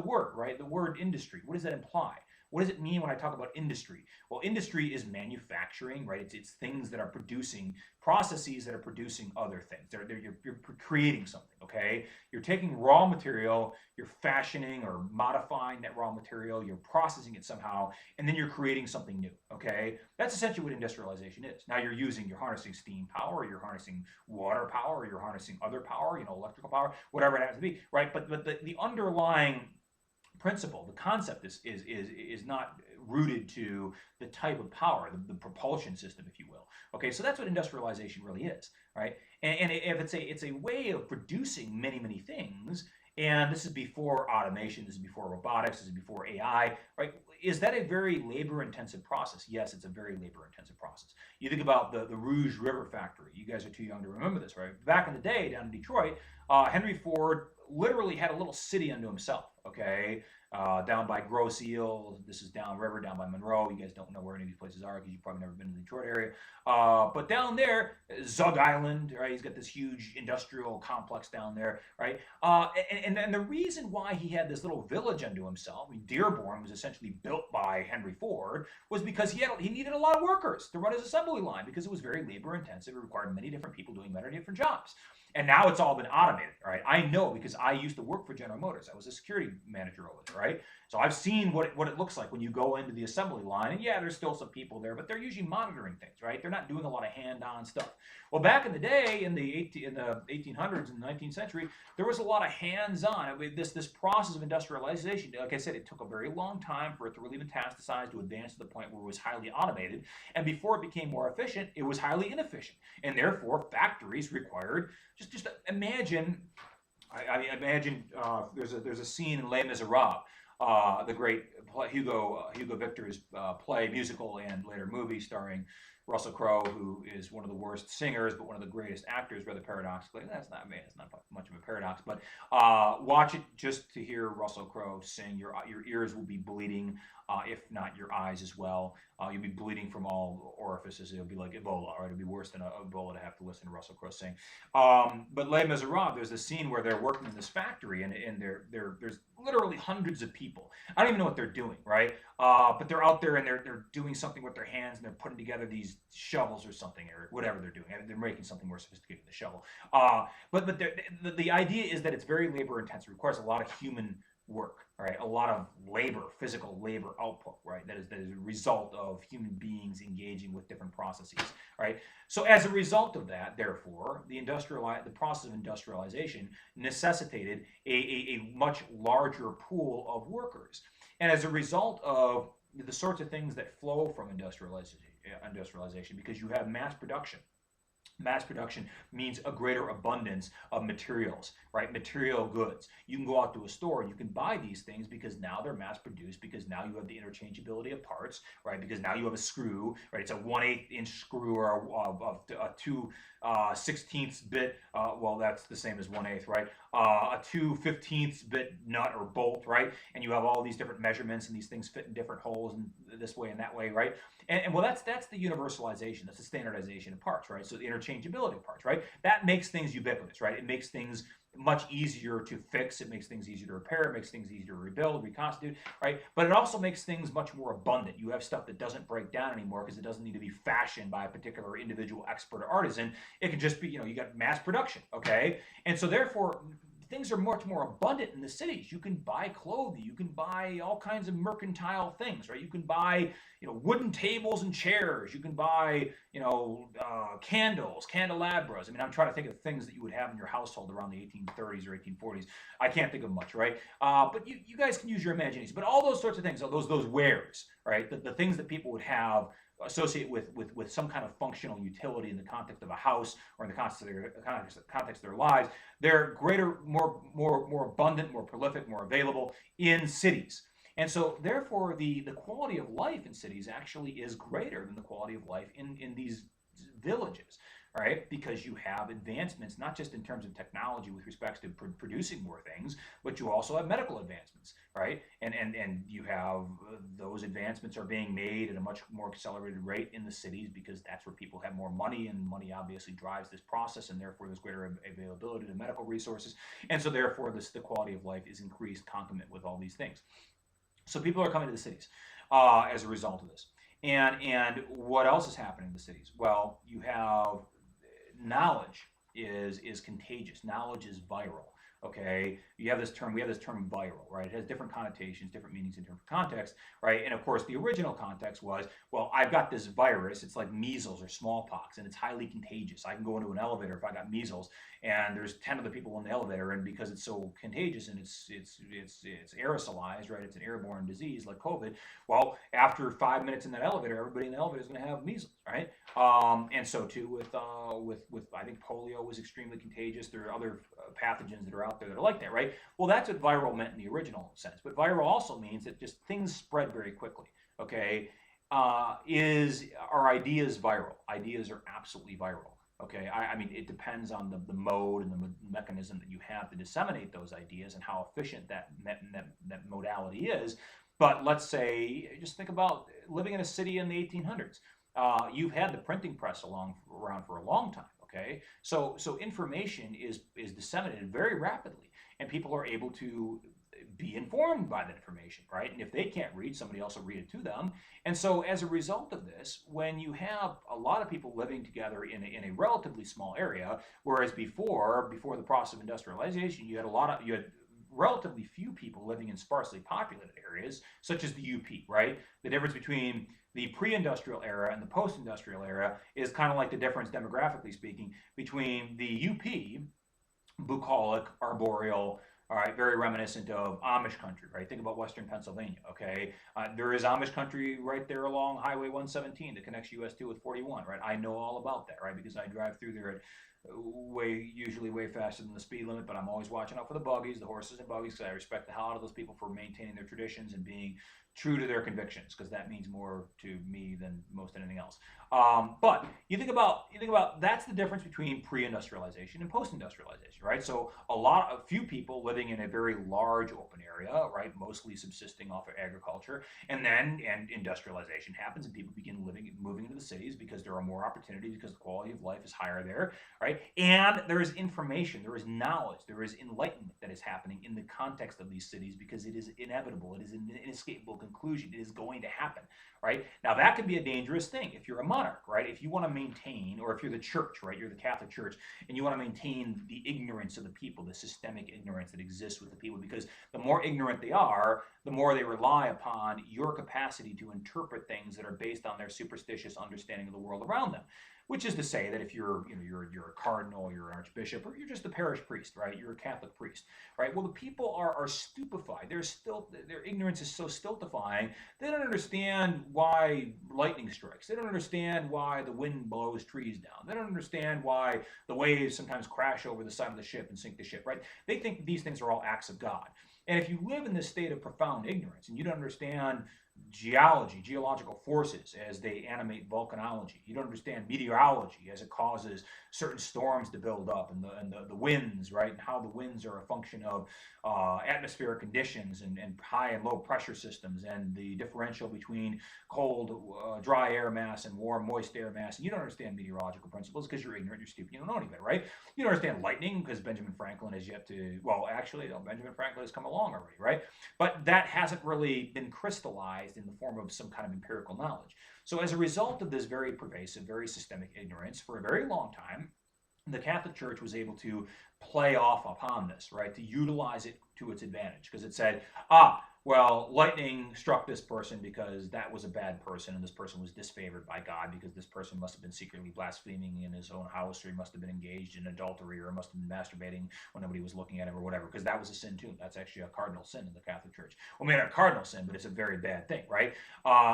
Speaker 2: word, right? The word industry. What does that imply? What does it mean when I talk about industry? Well, industry is manufacturing, right? It's things that are producing, processes that are producing other things. You're creating something, okay? You're taking raw material, you're fashioning or modifying that raw material, you're processing it somehow, and then you're creating something new, okay? That's essentially what industrialization is. Now you're harnessing steam power, you're harnessing water power, you're harnessing other power, electrical power, whatever it has to be, right? But the underlying principle, the concept is not rooted to the type of power, the propulsion system, if you will. Okay, so that's what industrialization really is, right? And if it's a way of producing many, many things, and this is before automation, this is before robotics, this is before AI, right? Is that a very labor-intensive process? Yes, it's a very labor-intensive process. You think about the Rouge River factory. You guys are too young to remember this, right? Back in the day, down in Detroit, Henry Ford literally had a little city unto himself, okay? Down by Grosse Ile, this is downriver, down by Monroe. You guys don't know where any of these places are because you've probably never been to the Detroit area. But down there, Zug Island, right? He's got this huge industrial complex down there, right? And the reason why he had this little village unto himself, I mean, Dearborn was essentially built by Henry Ford, was because he needed a lot of workers to run his assembly line because it was very labor intensive. It required many different people doing many different jobs. And now it's all been automated, right? I know because I used to work for General Motors. I was a security manager over there, right? So I've seen what it looks like when you go into the assembly line. And yeah, there's still some people there, but they're usually monitoring things, right? They're not doing a lot of hand-on stuff. Well, back in the day, in the 1800s and the 19th century, there was a lot of hands-on. I mean, this process of industrialization, like I said, it took a very long time for it to really metastasize, to advance to the point where it was highly automated. And before it became more efficient, it was highly inefficient. And therefore, factories required, just imagine, there's a scene in Les Miserables, the great Hugo Victor's play, musical, and later movie starring Russell Crowe, who is one of the worst singers, but one of the greatest actors, rather paradoxically. That's not much of a paradox, but watch it just to hear Russell Crowe sing. Your ears will be bleeding, if not your eyes as well. You'll be bleeding from all orifices. It'll be like Ebola, right? It'll be worse than Ebola to have to listen to Russell Crowe sing. But Les Miserables, there's this scene where they're working in this factory, and there's literally hundreds of people. I don't even know what they're doing, right? But they're out there and they're doing something with their hands, and they're putting together these shovels or something, or whatever they're doing. They're making something more sophisticated than a shovel. But the idea is that it's very labor intensive. It requires a lot of human work, right? A lot of labor, physical labor output, right? That is a result of human beings engaging with different processes, right? So as a result of that, therefore, the process of industrialization necessitated a much larger pool of workers. And as a result of the sorts of things that flow from industrialization, because you have mass production. Mass production means a greater abundance of materials, right? Material goods. You can go out to a store and you can buy these things because now they're mass produced, because now you have the interchangeability of parts, right? Because now you have a screw, right? It's a 1/8 inch screw or a 2/16 bit, well, that's the same as 1/8, right? A 2/15 bit nut or bolt, right? And you have all these different measurements and these things fit in different holes and this way and that way, right? And well, that's the universalization, that's the standardization of parts, right? So the interchangeability of parts, right? That makes things ubiquitous, right? It makes things much easier to fix. It makes things easier to repair. It makes things easier to rebuild, reconstitute, right? But it also makes things much more abundant. You have stuff that doesn't break down anymore because it doesn't need to be fashioned by a particular individual expert or artisan. It can just be, you got mass production, okay? And so therefore, things are much more abundant in the cities. You can buy clothing, you can buy all kinds of mercantile things, right? You can buy, wooden tables and chairs. You can buy, candles, candelabras. I mean, I'm trying to think of things that you would have in your household around the 1830s or 1840s. I can't think of much, right? But you guys can use your imagination. But all those sorts of things, those wares, right? The things that people would have associate with some kind of functional utility in the context of a house or in the context of their lives, they're greater, more abundant, more prolific, more available in cities. And so therefore the quality of life in cities actually is greater than the quality of life in these villages, right? Because you have advancements, not just in terms of technology with respect to producing more things, but you also have medical advancements, right? And you have those advancements are being made at a much more accelerated rate in the cities because that's where people have more money, and money obviously drives this process, and therefore there's greater availability to medical resources. And so therefore the quality of life is increased concomitant with all these things. So people are coming to the cities as a result of this. And what else is happening in the cities? Well, you have knowledge is contagious. Knowledge is viral. Okay, we have this term viral, right? It has different connotations, different meanings in different contexts, right? And of course, the original context was, well, I've got this virus. It's like measles or smallpox, and it's highly contagious. I can go into an elevator if I got measles, and there's 10 other people in the elevator, and because it's so contagious and it's aerosolized, right? It's an airborne disease like COVID. Well, after 5 minutes in that elevator, everybody in the elevator is going to have measles, right? And so too with I think polio was extremely contagious. There are other pathogens that are out there that are like that, right? Well, that's what viral meant in the original sense. But viral also means that just things spread very quickly. Okay, are ideas viral? Ideas are absolutely viral. Okay, I mean, it depends on the mode and the mechanism that you have to disseminate those ideas and how efficient that modality is. But let's say, just think about living in a city in the 1800s. You've had the printing press around for a long time. Okay, so information is disseminated very rapidly, and people are able to be informed by that information, right? And if they can't read, somebody else will read it to them. And so as a result of this, when you have a lot of people living together in a relatively small area, whereas before the process of industrialization, you had relatively few people living in sparsely populated areas, such as the UP, right? The difference between the pre-industrial era and the post-industrial era is kind of like the difference, demographically speaking, between the UP, bucolic, arboreal, all right, very reminiscent of Amish country, right? Think about Western Pennsylvania, okay? There is Amish country right there along Highway 117 that connects US 2 with 41, right? I know all about that, right? Because I drive through there at usually way faster than the speed limit, but I'm always watching out for the buggies, the horses and buggies, because I respect the hell out of those people for maintaining their traditions and being true to their convictions, because that means more to me than most anything else. But you think about that's the difference between pre-industrialization and post-industrialization, right? So a few people living in a very large open area, right, mostly subsisting off of agriculture, and industrialization happens, and people begin moving into the cities because there are more opportunities, because the quality of life is higher there, right? And there is information, there is knowledge, there is enlightenment that is happening in the context of these cities because it is inevitable, it is an inescapable conclusion. It is going to happen, right? Now, that can be a dangerous thing if you're a monarch, right? If you want to maintain, or if you're the church, right? You're the Catholic Church, and you want to maintain the ignorance of the people, the systemic ignorance that exists with the people, because the more ignorant they are, the more they rely upon your capacity to interpret things that are based on their superstitious understanding of the world around them. Which is to say that if you're a cardinal, you're an archbishop, or you're just a parish priest, right? You're a Catholic priest, right? Well, the people are stupefied. Their ignorance is so stultifying. They don't understand why lightning strikes. They don't understand why the wind blows trees down. They don't understand why the waves sometimes crash over the side of the ship and sink the ship, right? They think these things are all acts of God. And if you live in this state of profound ignorance and you don't understand geology, geological forces as they animate volcanology, you don't understand meteorology as it causes certain storms to build up, and the winds, right, and how the winds are a function of atmospheric conditions and high and low pressure systems, and the differential between cold, dry air mass and warm, moist air mass. And you don't understand meteorological principles because you're ignorant, you're stupid, you don't know any better, right? You don't understand lightning because Benjamin Franklin has yet to, well, actually, Benjamin Franklin has come along already, right? But that hasn't really been crystallized in the form of some kind of empirical knowledge. So as a result of this very pervasive, very systemic ignorance, for a very long time, the Catholic Church was able to play off upon this, right? To utilize it to its advantage, because it said, well, lightning struck this person because that was a bad person, and this person was disfavored by God because this person must have been secretly blaspheming in his own house, or he must have been engaged in adultery, or must have been masturbating when nobody was looking at him, or whatever, because that was a sin too. That's actually a cardinal sin in the Catholic Church. Well, maybe not a cardinal sin, but it's a very bad thing, right?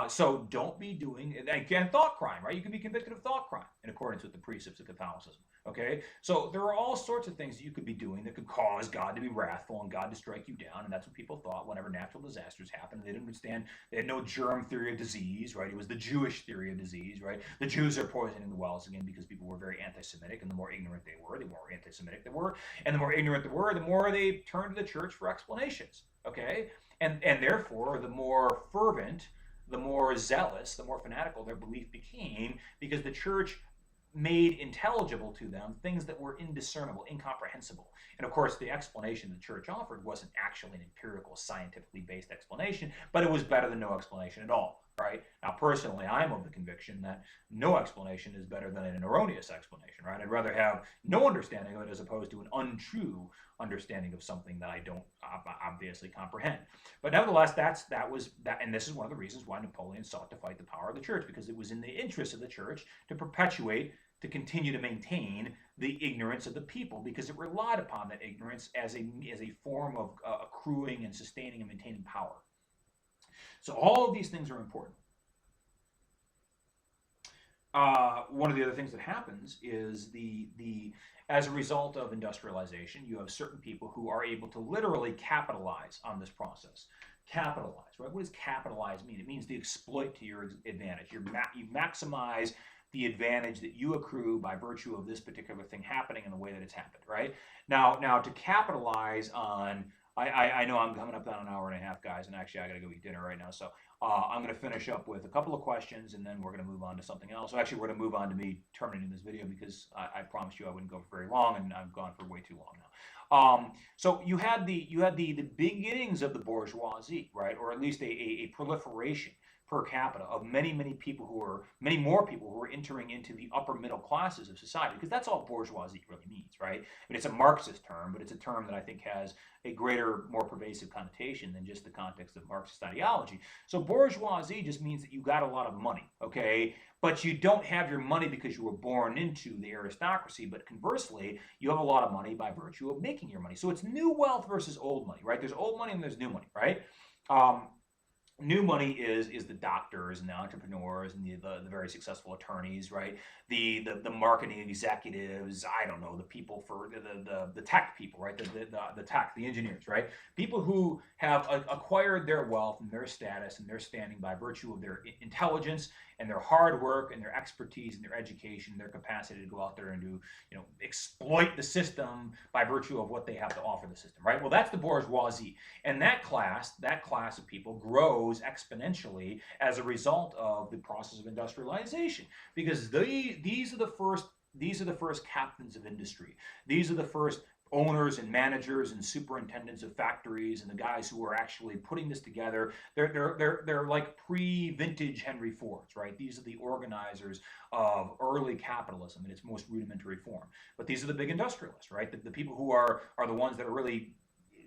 Speaker 2: So don't be doing, again, thought crime, right? You can be convicted of thought crime in accordance with the precepts of Catholicism. Okay, so there are all sorts of things that you could be doing that could cause God to be wrathful and God to strike you down, and that's what people thought whenever natural disasters happened. They didn't understand. They had no germ theory of disease, right? It was the Jewish theory of disease, right? The Jews are poisoning the wells again because people were very anti-Semitic, and the more ignorant they were, the more anti-Semitic they were, and the more ignorant they were, the more they turned to the church for explanations. Okay, and therefore, the more fervent, the more zealous, the more fanatical their belief became, because the church made intelligible to them things that were indiscernible, incomprehensible. And of course, the explanation the church offered wasn't actually an empirical, scientifically based explanation, but it was better than no explanation at all, right? Now, personally, I'm of the conviction that no explanation is better than an erroneous explanation, right? I'd rather have no understanding of it as opposed to an untrue understanding of something that I don't obviously comprehend. But nevertheless, that was that, and this is one of the reasons why Napoleon sought to fight the power of the church, because it was in the interest of the church to perpetuate, to continue to maintain the ignorance of the people, because it relied upon that ignorance as a form of accruing and sustaining and maintaining power. So all of these things are important. One of the other things that happens is as a result of industrialization, you have certain people who are able to literally capitalize on this process. Capitalize, right? What does capitalize mean? It means to exploit to your advantage. You maximize the advantage that you accrue by virtue of this particular thing happening in the way that it's happened, right? Now to capitalize on, I know I'm coming up on an hour and a half, guys, and actually I got to go eat dinner right now, so I'm going to finish up with a couple of questions, and then we're going to move on to something else. So actually, we're going to move on to me terminating this video, because I promised you I wouldn't go for very long, and I've gone for way too long now. So you had the beginnings of the bourgeoisie, right, or at least a proliferation per capita of many more people who were entering into the upper middle classes of society, because that's all bourgeoisie really means, right? I mean, it's a Marxist term, but it's a term that I think has a greater, more pervasive connotation than just the context of Marxist ideology. So bourgeoisie just means that you got a lot of money, okay? But you don't have your money because you were born into the aristocracy, but conversely, you have a lot of money by virtue of making your money. So it's new wealth versus old money, right? There's old money and there's new money, right? New money is the doctors and the entrepreneurs and the very successful attorneys, right? The marketing executives, I don't know, the people for the tech people, right? The tech, the engineers, right? People who have acquired their wealth and their status and their standing by virtue of their intelligence and their hard work and their expertise and their education, their capacity to go out there and do, exploit the system by virtue of what they have to offer the system, right? Well, that's the bourgeoisie. And that class of people grows exponentially as a result of the process of industrialization, because these are the first captains of industry. These are the first owners and managers and superintendents of factories and the guys who are actually putting this together. They're like pre-vintage Henry Fords, right? These are the organizers of early capitalism in its most rudimentary form. But these are the big industrialists, right? The people who are the ones that are really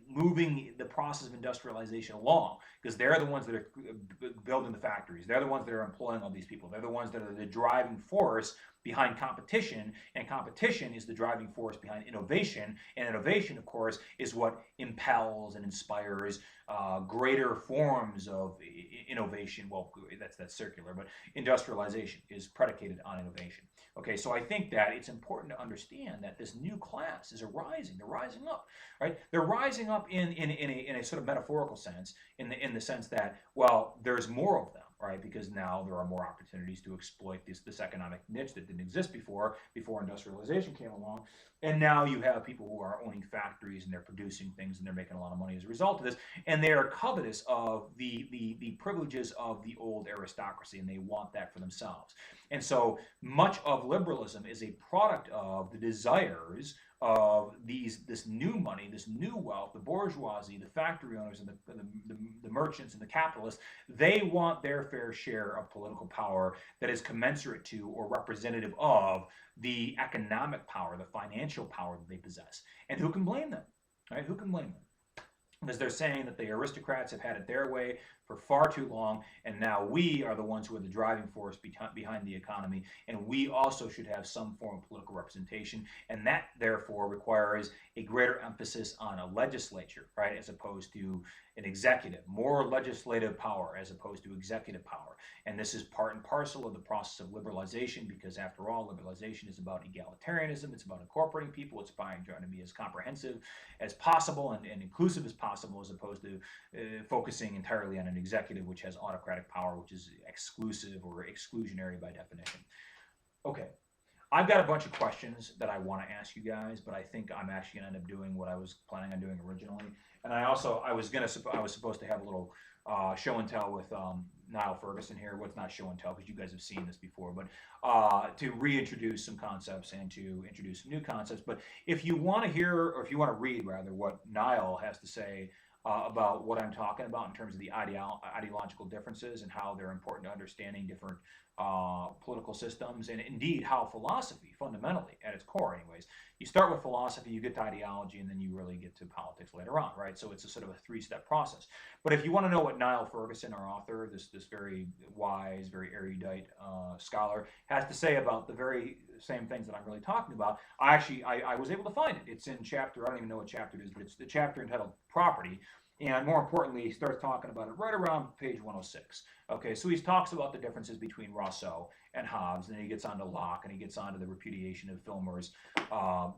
Speaker 2: moving the process of industrialization along, because they're the ones that are building the factories. They're the ones that are employing all these people. They're the ones that are the driving force behind competition, and competition is the driving force behind innovation, and innovation, of course, is what impels and inspires greater forms of innovation. Well, that's circular, but industrialization is predicated on innovation. Okay, so I think that it's important to understand that this new class is arising. They're rising up, right? They're rising up in a sort of metaphorical sense, in the sense that, well, there's more of them, right? Because now there are more opportunities to exploit this economic niche that didn't exist before industrialization came along. And now you have people who are owning factories and they're producing things and they're making a lot of money as a result of this. And they are covetous of the privileges of the old aristocracy, and they want that for themselves. And so much of liberalism is a product of the desires of this new money, this new wealth, the bourgeoisie, the factory owners, and the merchants and the capitalists. They want their fair share of political power that is commensurate to or representative of the economic power, the financial power that they possess. And who can blame them, right? Who can blame them? Because they're saying that the aristocrats have had it their way for far too long, and now we are the ones who are the driving force behind the economy, and we also should have some form of political representation, and that therefore requires a greater emphasis on a legislature, right, as opposed to an executive, more legislative power as opposed to executive power. And this is part and parcel of the process of liberalization, because after all, liberalization is about egalitarianism. It's about incorporating people. It's trying to be as comprehensive as possible and inclusive as possible, as opposed to focusing entirely on an executive which has autocratic power, which is exclusive or exclusionary by definition. Okay, I've got a bunch of questions that I want to ask you guys, but I think I'm actually going to end up doing what I was planning on doing originally. And I was supposed to have a little show and tell with Niall Ferguson here. Well, it's not show and tell because you guys have seen this before, but to reintroduce some concepts and to introduce some new concepts. But if you want to hear, or if you want to read rather, what Niall has to say about what I'm talking about in terms of the ideological differences and how they're important to understanding different political systems, and indeed how philosophy, fundamentally, at its core anyways, you start with philosophy, you get to ideology, and then you really get to politics later on, right? So it's a sort of a three-step process. But if you want to know what Niall Ferguson, our author, this very wise, very erudite scholar, has to say about the very same things that I'm really talking about, I was able to find it. It's in chapter, I don't even know what chapter it is, but it's the chapter entitled Property. And more importantly, he starts talking about it right around page 106. Okay, so he talks about the differences between Rousseau and Hobbes, and then he gets on to Locke, and he gets on to the repudiation of Filmer's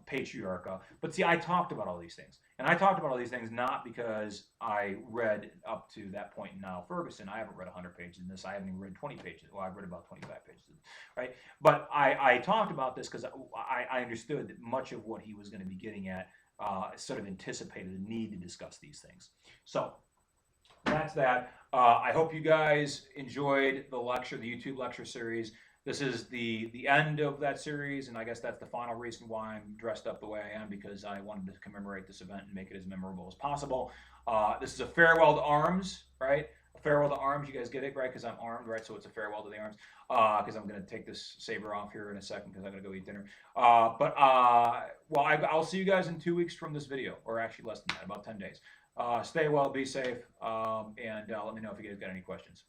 Speaker 2: patriarcha. But see, I talked about all these things. And I talked about all these things not because I read up to that point in Niall Ferguson. I haven't read 100 pages in this. I haven't even read 20 pages. Well, I've read about 25 pages, right? But I talked about this because I understood that much of what he was going to be getting at sort of anticipated the need to discuss these things. So that's that. I hope you guys enjoyed the lecture, the YouTube lecture series. This is the end of that series, and I guess that's the final reason why I'm dressed up the way I am, because I wanted to commemorate this event and make it as memorable as possible. This is a farewell to arms, right? A farewell to arms. You guys get it, right? Because I'm armed, right? So it's a farewell to the arms. Because I'm going to take this saber off here in a second because I'm going to go eat dinner. Well, I'll see you guys in 2 weeks from this video, or actually less than that, about 10 days. Stay well, be safe, and let me know if you guys got any questions.